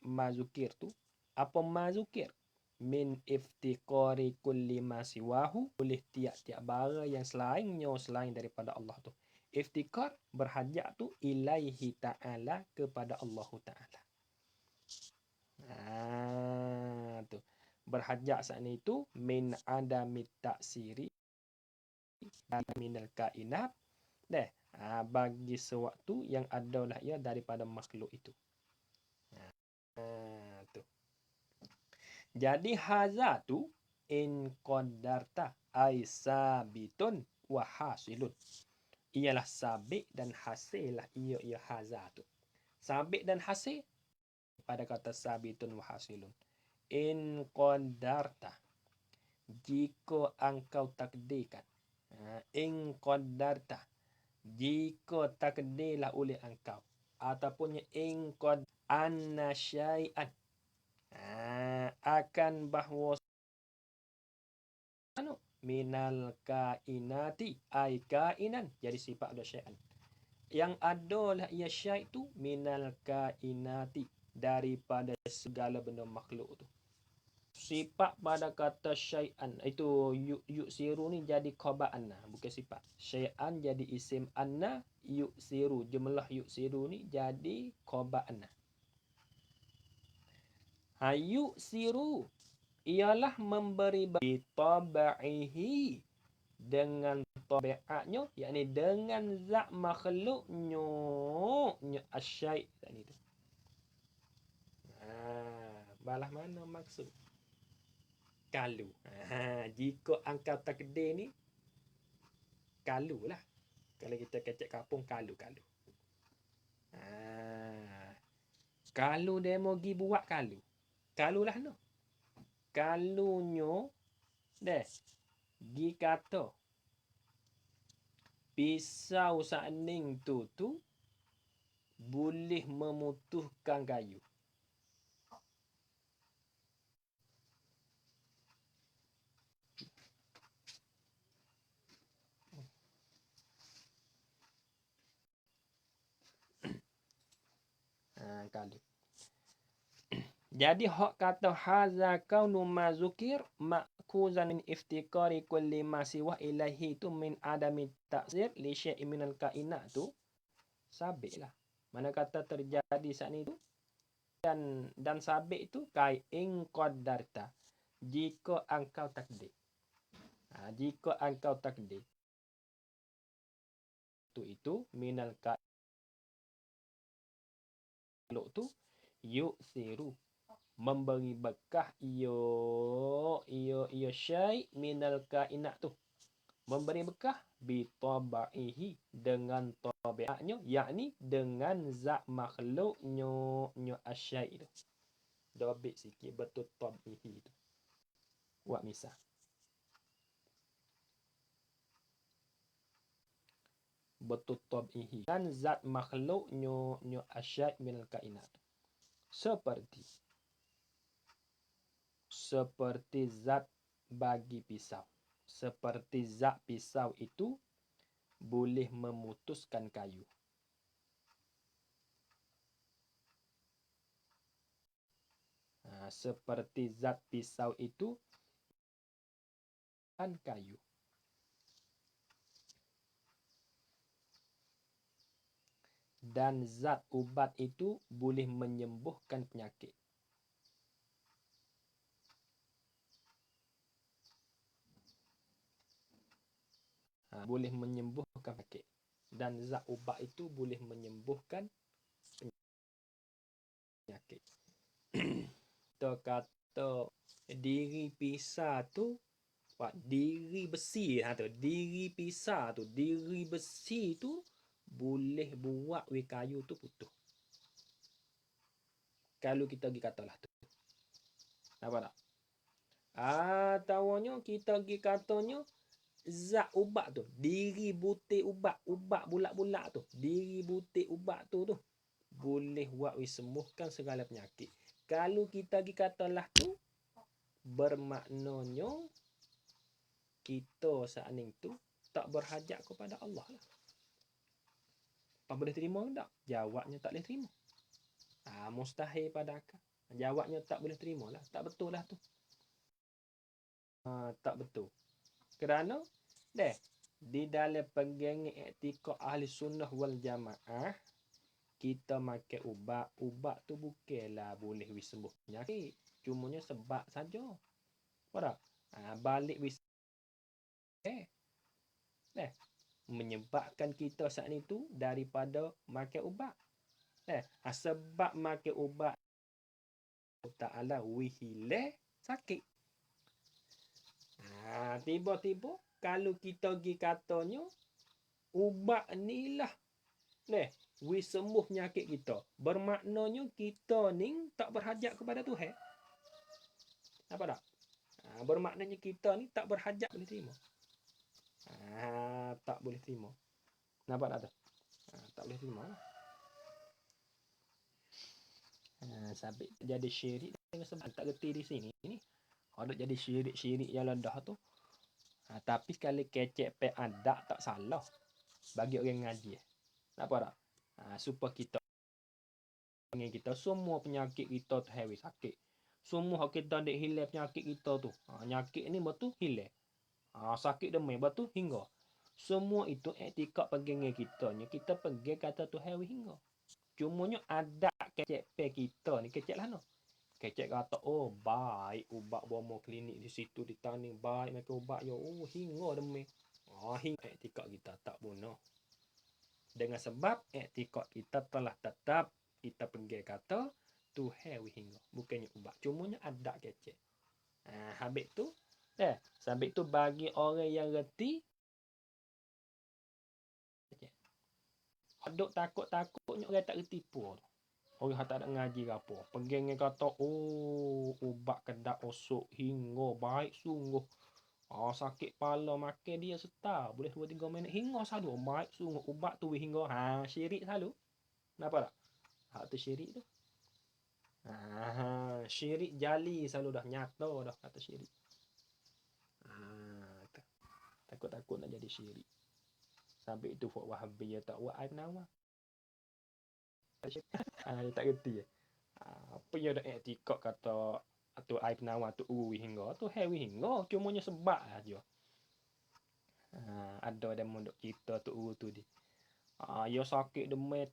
mazukir tu. Apa mazukir? Min iftiqari kulli ma siwahu, oleh tiap-tiap barang yang selain daripada Allah tu. Iftiqar berhajat tu ilaihi ta'ala, kepada Allah Ta'ala. Tu. Berhajat saat ni tu min adamit ta'siri minal kainat. Bagi sewaktu yang adalah ia daripada makhluk itu. Tu. Jadi haza tu in qadarta ai sabitun wa hasilun. Ialah sabit dan hasil lah ia haza tu. Sabit dan hasil pada kata sabitun wa hasilun. In qadarta, jika engkau takdirkan. In qadarta, jika takdirlah oleh engkau, ataupun in qad anna syai'an, akan bahawa minal kainati ai kainan, jadi sifat ada syai'an. Yang adalah ia syai' tu minal kainati, daripada segala benda makhluk tu. Sifat pada kata syai'an itu yuksiru ni jadi khabar anna, bukan sifat. Syai'an jadi isim anna, yuksiru, jumlah yuksiru ni jadi khabar anna. Yuksiru ialah memberi tabaihi, dengan tabiatnya, yakni dengan zat makhluknya, asyai' tadi tu. Balah mana maksud? Kalau jika engkau takdir ni kalau lah, kalau kita kecek kampung kalau kalau dia mau pergi buat kalau lah no, kalunyo gi kata pisau saning tu boleh memutuhkan kayu. Kalau jadi hak kata haza kaunu ma zukir ma'kuzan min iftiqari kulli ma siwa ilahi tu min adami ta'zir li syai'in minal kainat tu sabit lah. Mana kata terjadi saat ni tu dan sabit tu kai in qadarta, jika engkau takdir. Jika engkau takdir tu itu minal kainat tu yuksiru, memberi bekah ia syai' minal kainat tu, Memberi bekah bitabaihi dengan tabiatnya, yakni dengan zat makhluknya asyai itu. Dobit sikit betul tabihi itu. Buat misal. Betul tabihi dan zat makhluknya asyai minal kainat. Seperti zat bagi pisau. Seperti zat pisau itu boleh memutuskan kayu. Seperti zat pisau itu dan kayu. Dan zat ubat itu boleh menyembuhkan penyakit. Boleh menyembuhkan penyakit. Dan zat ubat itu boleh menyembuhkan penyakit. Kita kata diri pisau tu, diri besi tu, diri pisau tu, diri besi tu boleh buat kayu tu putus. Kalau kita pergi katalah tu. Nampak tak? Tahunya kita pergi katanya zat ubat tu, diri butir ubat bulat-bulat tu, diri butir ubat tu boleh buat sembuhkan segala penyakit. Kalau kita pergi katalah tu, bermaknanya kita saat ni tu tak berhajat kepada Allah lah. Apa boleh terima tak? Jawabnya tak boleh terima. Mustahil pada akal. Jawabnya tak boleh terima lah. Tak betul lah tu. Tak betul. Kerana di dalam pegangan i'tikad ahli sunnah wal jamaah, kita makan ubat tu bukanlah boleh sembuh penyakit. Cumanya sebab saja. Faham? Balik menyebabkan kita saat ni tu daripada makan ubat. Sebab makan ubat Ta'ala wihile sakit. Tiba-tiba kalau kita pergi katanya ubat ni lah sembuh penyakit kita, bermaknanya kita ni tak berhajat kepada Tuhan. Apa tak? Bermaknanya kita ni tak berhajat, boleh terima. Tak boleh terima. Nampak tak tu? Tak boleh terima lah. Sampai jadi syirik dengan sebab tak reti di sini ni. Ada jadi syirik yang lendah tu. Tapi kalau kecek pe adat tak salah bagi orang ngaji. Nampak tak? Supaya kita semua penyakit kita tu heavy sakit. Semua kita dek hilang penyakit kita tu. Penyakit ni betul hilang. Sakit demam betul hingga. Semua itu etika pegangan kita ni. Kita pegang kata tu heavy hingga. Cumanya ada kecek pe kita ni kecek lah no. Kecek kata baik ubat bomo klinik di situ ditani baik mereka ubat yo hingga demam. Hingga etika kita tak bunuh. Dengan sebab etika kita telah tetap kita pegang kata tu heavy hingga. Bukannya ubat. Cumanya ada kecek. Habis tu sampai tu bagi orang yang reti duk takut-takutnya orang tak reti pun. Orang tak ada ngaji ke apa. Pegangnya kata ubat kedak osok hingga baik sungguh. Sakit kepala makan dia setar boleh 2-3 minit hingga selalu baik sungguh ubat tu hingga syirik selalu. Nampak tak? Hak tu syirik tu. Syirik jali selalu dah nyata dah kata syirik. Takut-takut nak jadi syirik. Sampai itu Fuk Wahabi ya tak buat aib nawa. Tak reti. Apa yang ada etikot kata tu aib nawa tu hingga tu heavy hingga cumanya sebab aja. Ada demo dok kita tu tu di. Ya sakit demam.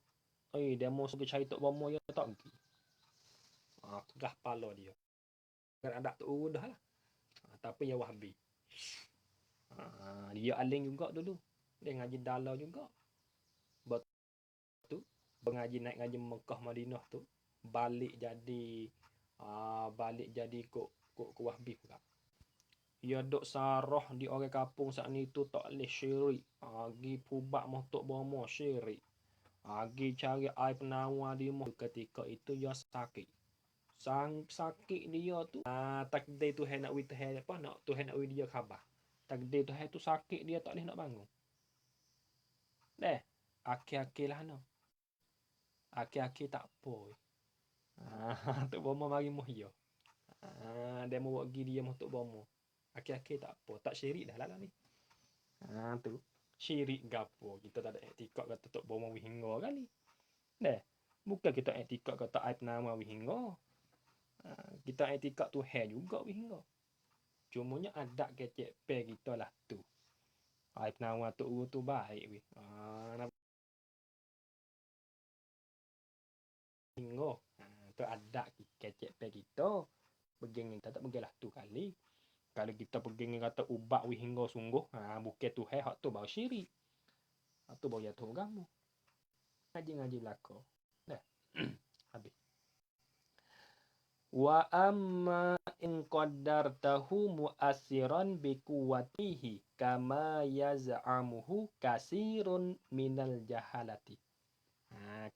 Demo suka cari tok bomo ya tak pergi. Kerah pala dia. Kan ada tu dah lah. Tapi ya Wahabi. Dia aling juga dulu. Dia ngaji dalau juga. Tu mengaji naik ngaji Mekah Madinah tu balik jadi kok Wahabi pula. Ya dok sarah di orang kampung saat ni tu tak boleh syirik. Agi pubak motok bomo syirik. Agi cari air penawar di moh ketika itu ya sakit. Sakit dia tu. Takdir tu nak wit apa nak tu nak wit dia khabar. Takdir tu sakit dia tak boleh nak bangun. Deh, akhir-akhir lah no. Akhir-akhir tak apa. Tu bomo mari moh ya. Dia mau buat gini dia mau tok bomo. Akhir-akhir tak apa, tak syirik dah lah ni. Tu. Syirik gapo? Kita tak ada etikad kata tok bomo wihingga kali. Dah. Bukan kita etikad kata aib nama wihingga. Kita etikad tu hai juga wihingga. Cumanya adat kecek pe kita lah tu. Aib nama tok guru tu baik weh. Wihingga. Tu adat kecek pe kita. Begini kita tak begilah tu kali. Kalau kita pergi dengan kata ubak wihingga sungguh, bukan tu hai hak tu baru syirik. Hak tu baru jatuh agama. Ngaji-ngaji belaka. Dah. Habis. Wa amma in qaddartahu mu'assiran bi quwwatihi kama yaz'amuhu kasirun minal jahalati.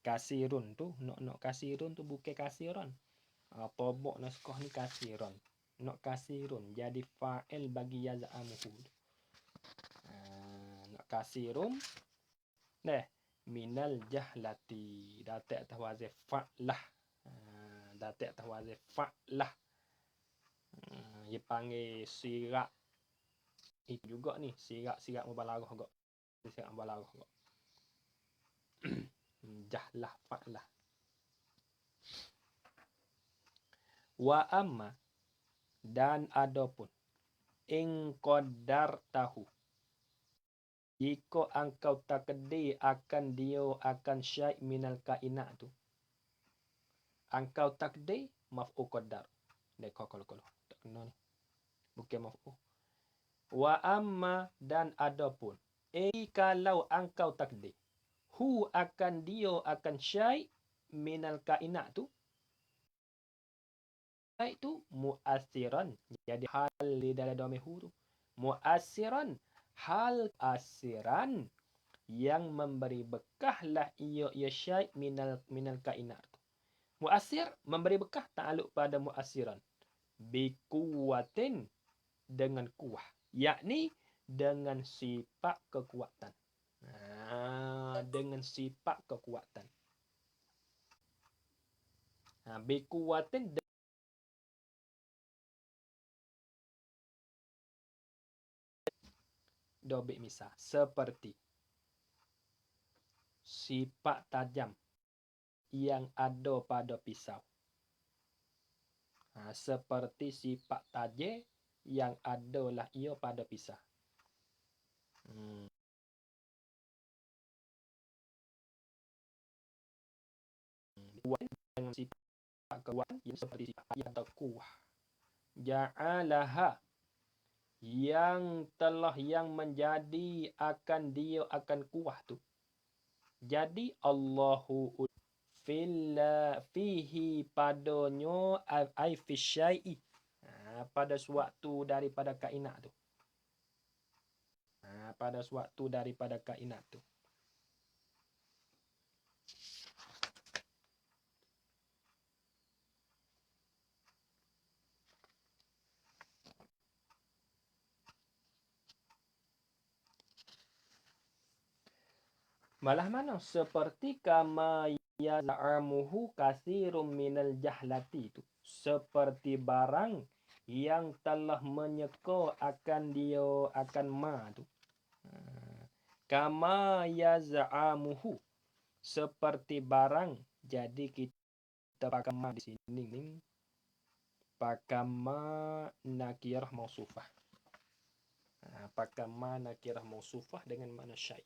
Kasirun tu, nak kasirun tu bukan kasiran. Apa bok naskah ni kasiran. Nak kasirun jadi fa'il bagi yaz'amuhu. Nak kasirun nah minal jahlati datak atas wazif fa'lah. Datak atas wazif fa'lah. Dia panggil sirak itu juga ni, sirak mubalarah juga. Sirak mubalarah juga. Jahlah fa'lah. Wa amma dan adapun in qaddartahu jika engkau takdir akan dia akan syai' minal kainat tu. Engkau takdir maf'ul qaddar. Dek kalau tak kena ni. Bukan maf'ul. Wa amma dan adapun kalau engkau takdir hu akan dia akan syai' minal kainat tu. Itu mu'assiran. Jadi hal di dalam domeh hu tu. Mu'assiran. Hal asiran yang memberi bekahlah ia syai' minal kainat. Mu'assir memberi bekah ta'aluk pada mu'assiran. Bikuwatin dengan kuah. Yakni dengan sifat kekuatan. Dengan sifat kekuatan. Bikuwatin dobik misal seperti sifat tajam yang ada pada pisau. Seperti sifat tajam yang adalah ia pada pisau. Dengan sifat kekuatan yang seperti sifat yang kuah. Ja'alaha yang telah yang menjadi akan dia akan kuah tu. Jadi Allahu fihi padanya ai fi syai'i. Pada suatu daripada kainat tu. Pada suatu daripada kainat tu. Malah mana seperti kama yaz'amuhu kasirum minal jahlati itu. Seperti barang yang telah menyeka akan dia akan ma tu. Kama yaz'amuhu seperti barang. Jadi kita pakai ma di sini ni pakai ma nakirah mausufah. Pakai ma nakirah mausufah dengan makna syai'.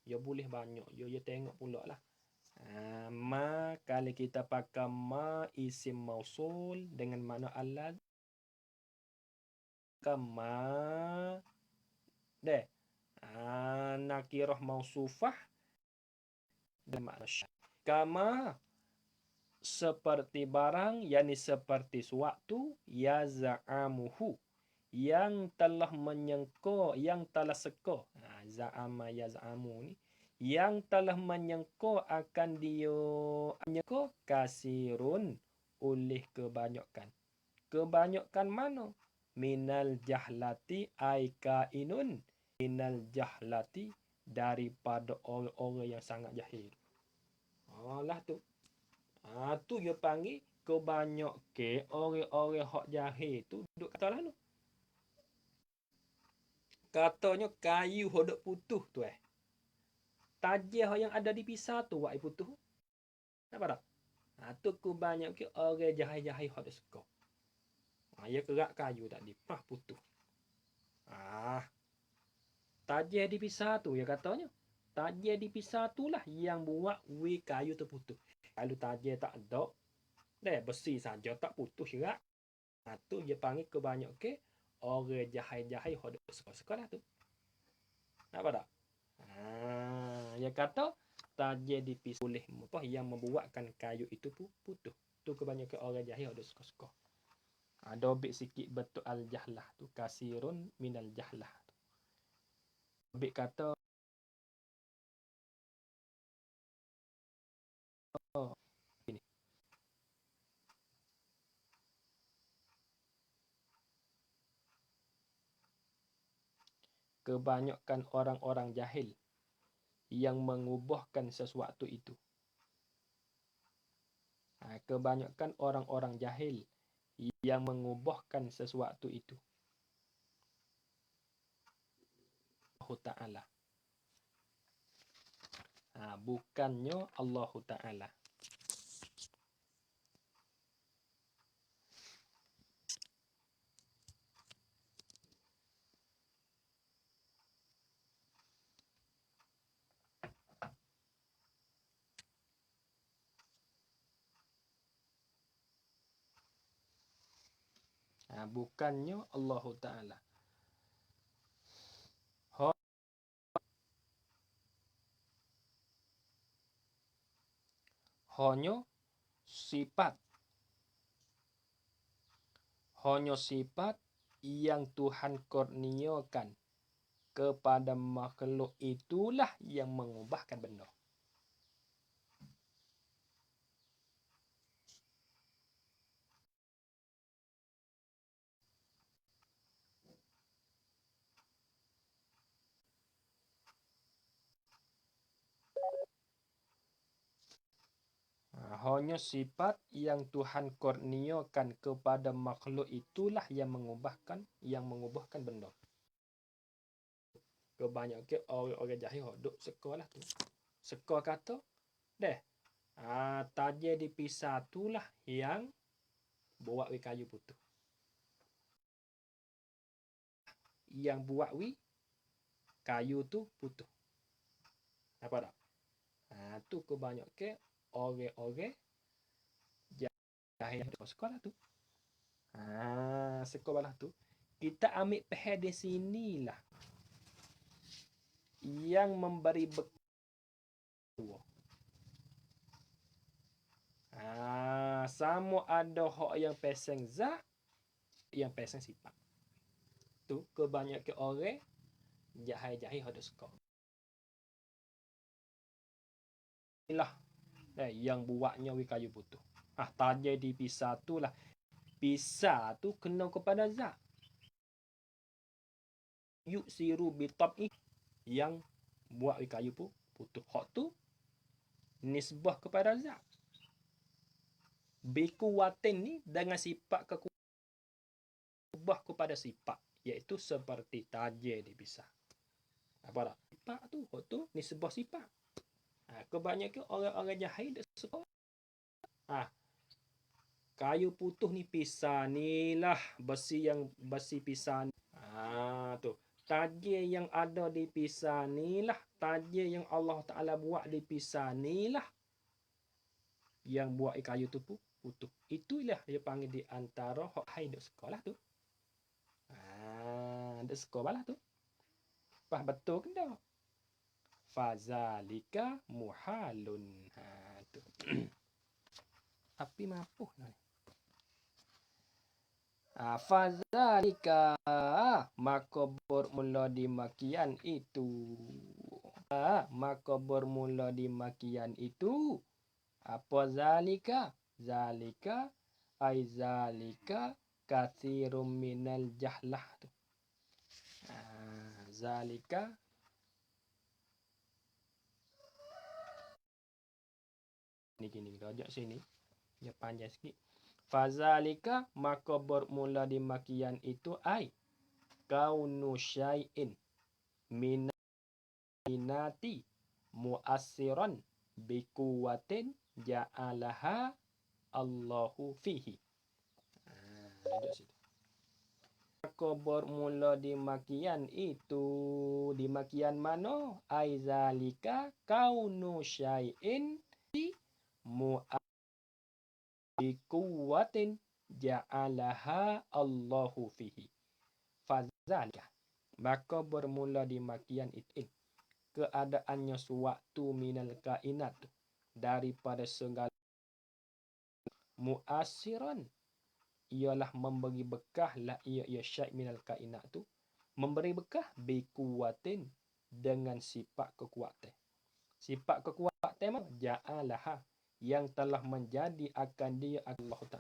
Ya boleh banyak. Ya tengok pula lah. Ma kalau kita pakai ma isim mausul dengan makna alad. Ma deh. Nakirah mausufah dengan makna syai'. Kama seperti barang, yakni seperti suatu yaz'amuhu yang telah menyengko, yang telah seko. Za'ama yaz'amu ni. Yang telah menyengko akan dia menyengko kasirun oleh kebanyakan. Kebanyakan mana? Minal jahlati ay kainun. Minal jahlati daripada orang-orang yang sangat jahil. Lah tu. Tu dia panggil kebanyakan orang-orang hak jahil tu duduk kata lalu. Katanya kayu hodok putuh tu tajah yang ada di pisau tu wak putuh. Nampak tak? Tu kebanyakan orang jahil-jahil hodok suka. Ya kerak kayu tadi pah putuh. Tajah di pisau tu ya katanya. Tajah di pisau tu lah yang buat kayu terputuh. Kalau tajah tak ada, besi saja tak putuh juga. Tu dia panggil kebanyakan orang jahil-jahil hodok suka-suka lah tu. Nampak tak? Dia kata tajah di pisau boleh yang membuatkan kayu itu putuh. Tu kebanyakan orang jahil hodok suka-suka. Ada obik sikit betul al-jahlah tu. Kasirun minal jahlah tu. Obik kata ini. Kebanyakan orang-orang jahil yang mengubahkan sesuatu itu. Kebanyakan orang-orang jahil yang mengubahkan sesuatu itu. Allah Ta'ala. Bukannya Allah Ta'ala. Bukannya Allah Ta'ala. Hanya sifat yang Tuhan kurniakan kepada makhluk itulah yang mengubahkan benda. Hanya sifat yang Tuhan kurniakan kepada makhluk itulah yang mengubahkan benda. Kebanyakan orang-orang jahil duk sekolah tu. Sekolah kata, tajah di pisau itulah yang buat kayu putuh. Yang buat kayu tu putuh. Apa tak? Tu kebanyakan orang-orang jahil di sekolah tu. Sekolah tu. Kita ambil pahal di sinilah yang memberi bekal. Sama ada hak yang peseng zat, yang peseng sifat. Tu kebanyakan orang jahil-jahil ada suka. Inilah yang buatnya kayu putuh. Tajah di pisau tu lah. Pisau tu kena kepada zat. Yuksiru bitab'i yang buat kayu putuh. Hak tu nisbah kepada zat. Bikuwatin ni dengan sifat ubah kepada sifat, iaitu seperti tajah di pisau. Apa tak? Sifat tu, hak tu nisbah sifat. Kebanyakan orang-orang jahil dak suka. Kayu putuh ni pisau ni lah, besi pisau ni. Tu. Tajah yang ada di pisau ni lah, tajah yang Allah Ta'ala buat di pisau ni lah yang buat kayu tu putuh. Itulah dia panggil di antara hak hai duk sekolah tu. Duk sekolah tu. Fah betul ke tak? Fazalika muhalun. Tu. Api mapuh lah ni. Fazalika, maka bermula di makian itu. Maka bermula di makian itu. Apa zalika? Zalika ay zalika kathirum minal jahlah tu. Zalika ni gini rojak sini. Dia panjang sikit. Fazalika, maka bermula di makian itu ay kaunu syai'in minati muassiran bikuwatin ja'alaha Allahu fihi. Duduk situ. Maka bermula di makian itu. Di makian mana? Aizalika kaunu syai'in bikuwatin ja'alaha Allahu fihi. Fazalika, maka bermula di makian itu. Keadaannya suatu minal kainat, daripada segala muasiran, ialah memberi bekah la ia syai' minal kainat tu, memberi bekah bikuwatin, dengan sifat kekuatan. Sifat kekuatan ja'alaha, yang telah menjadi akan dia Allah Ta'ala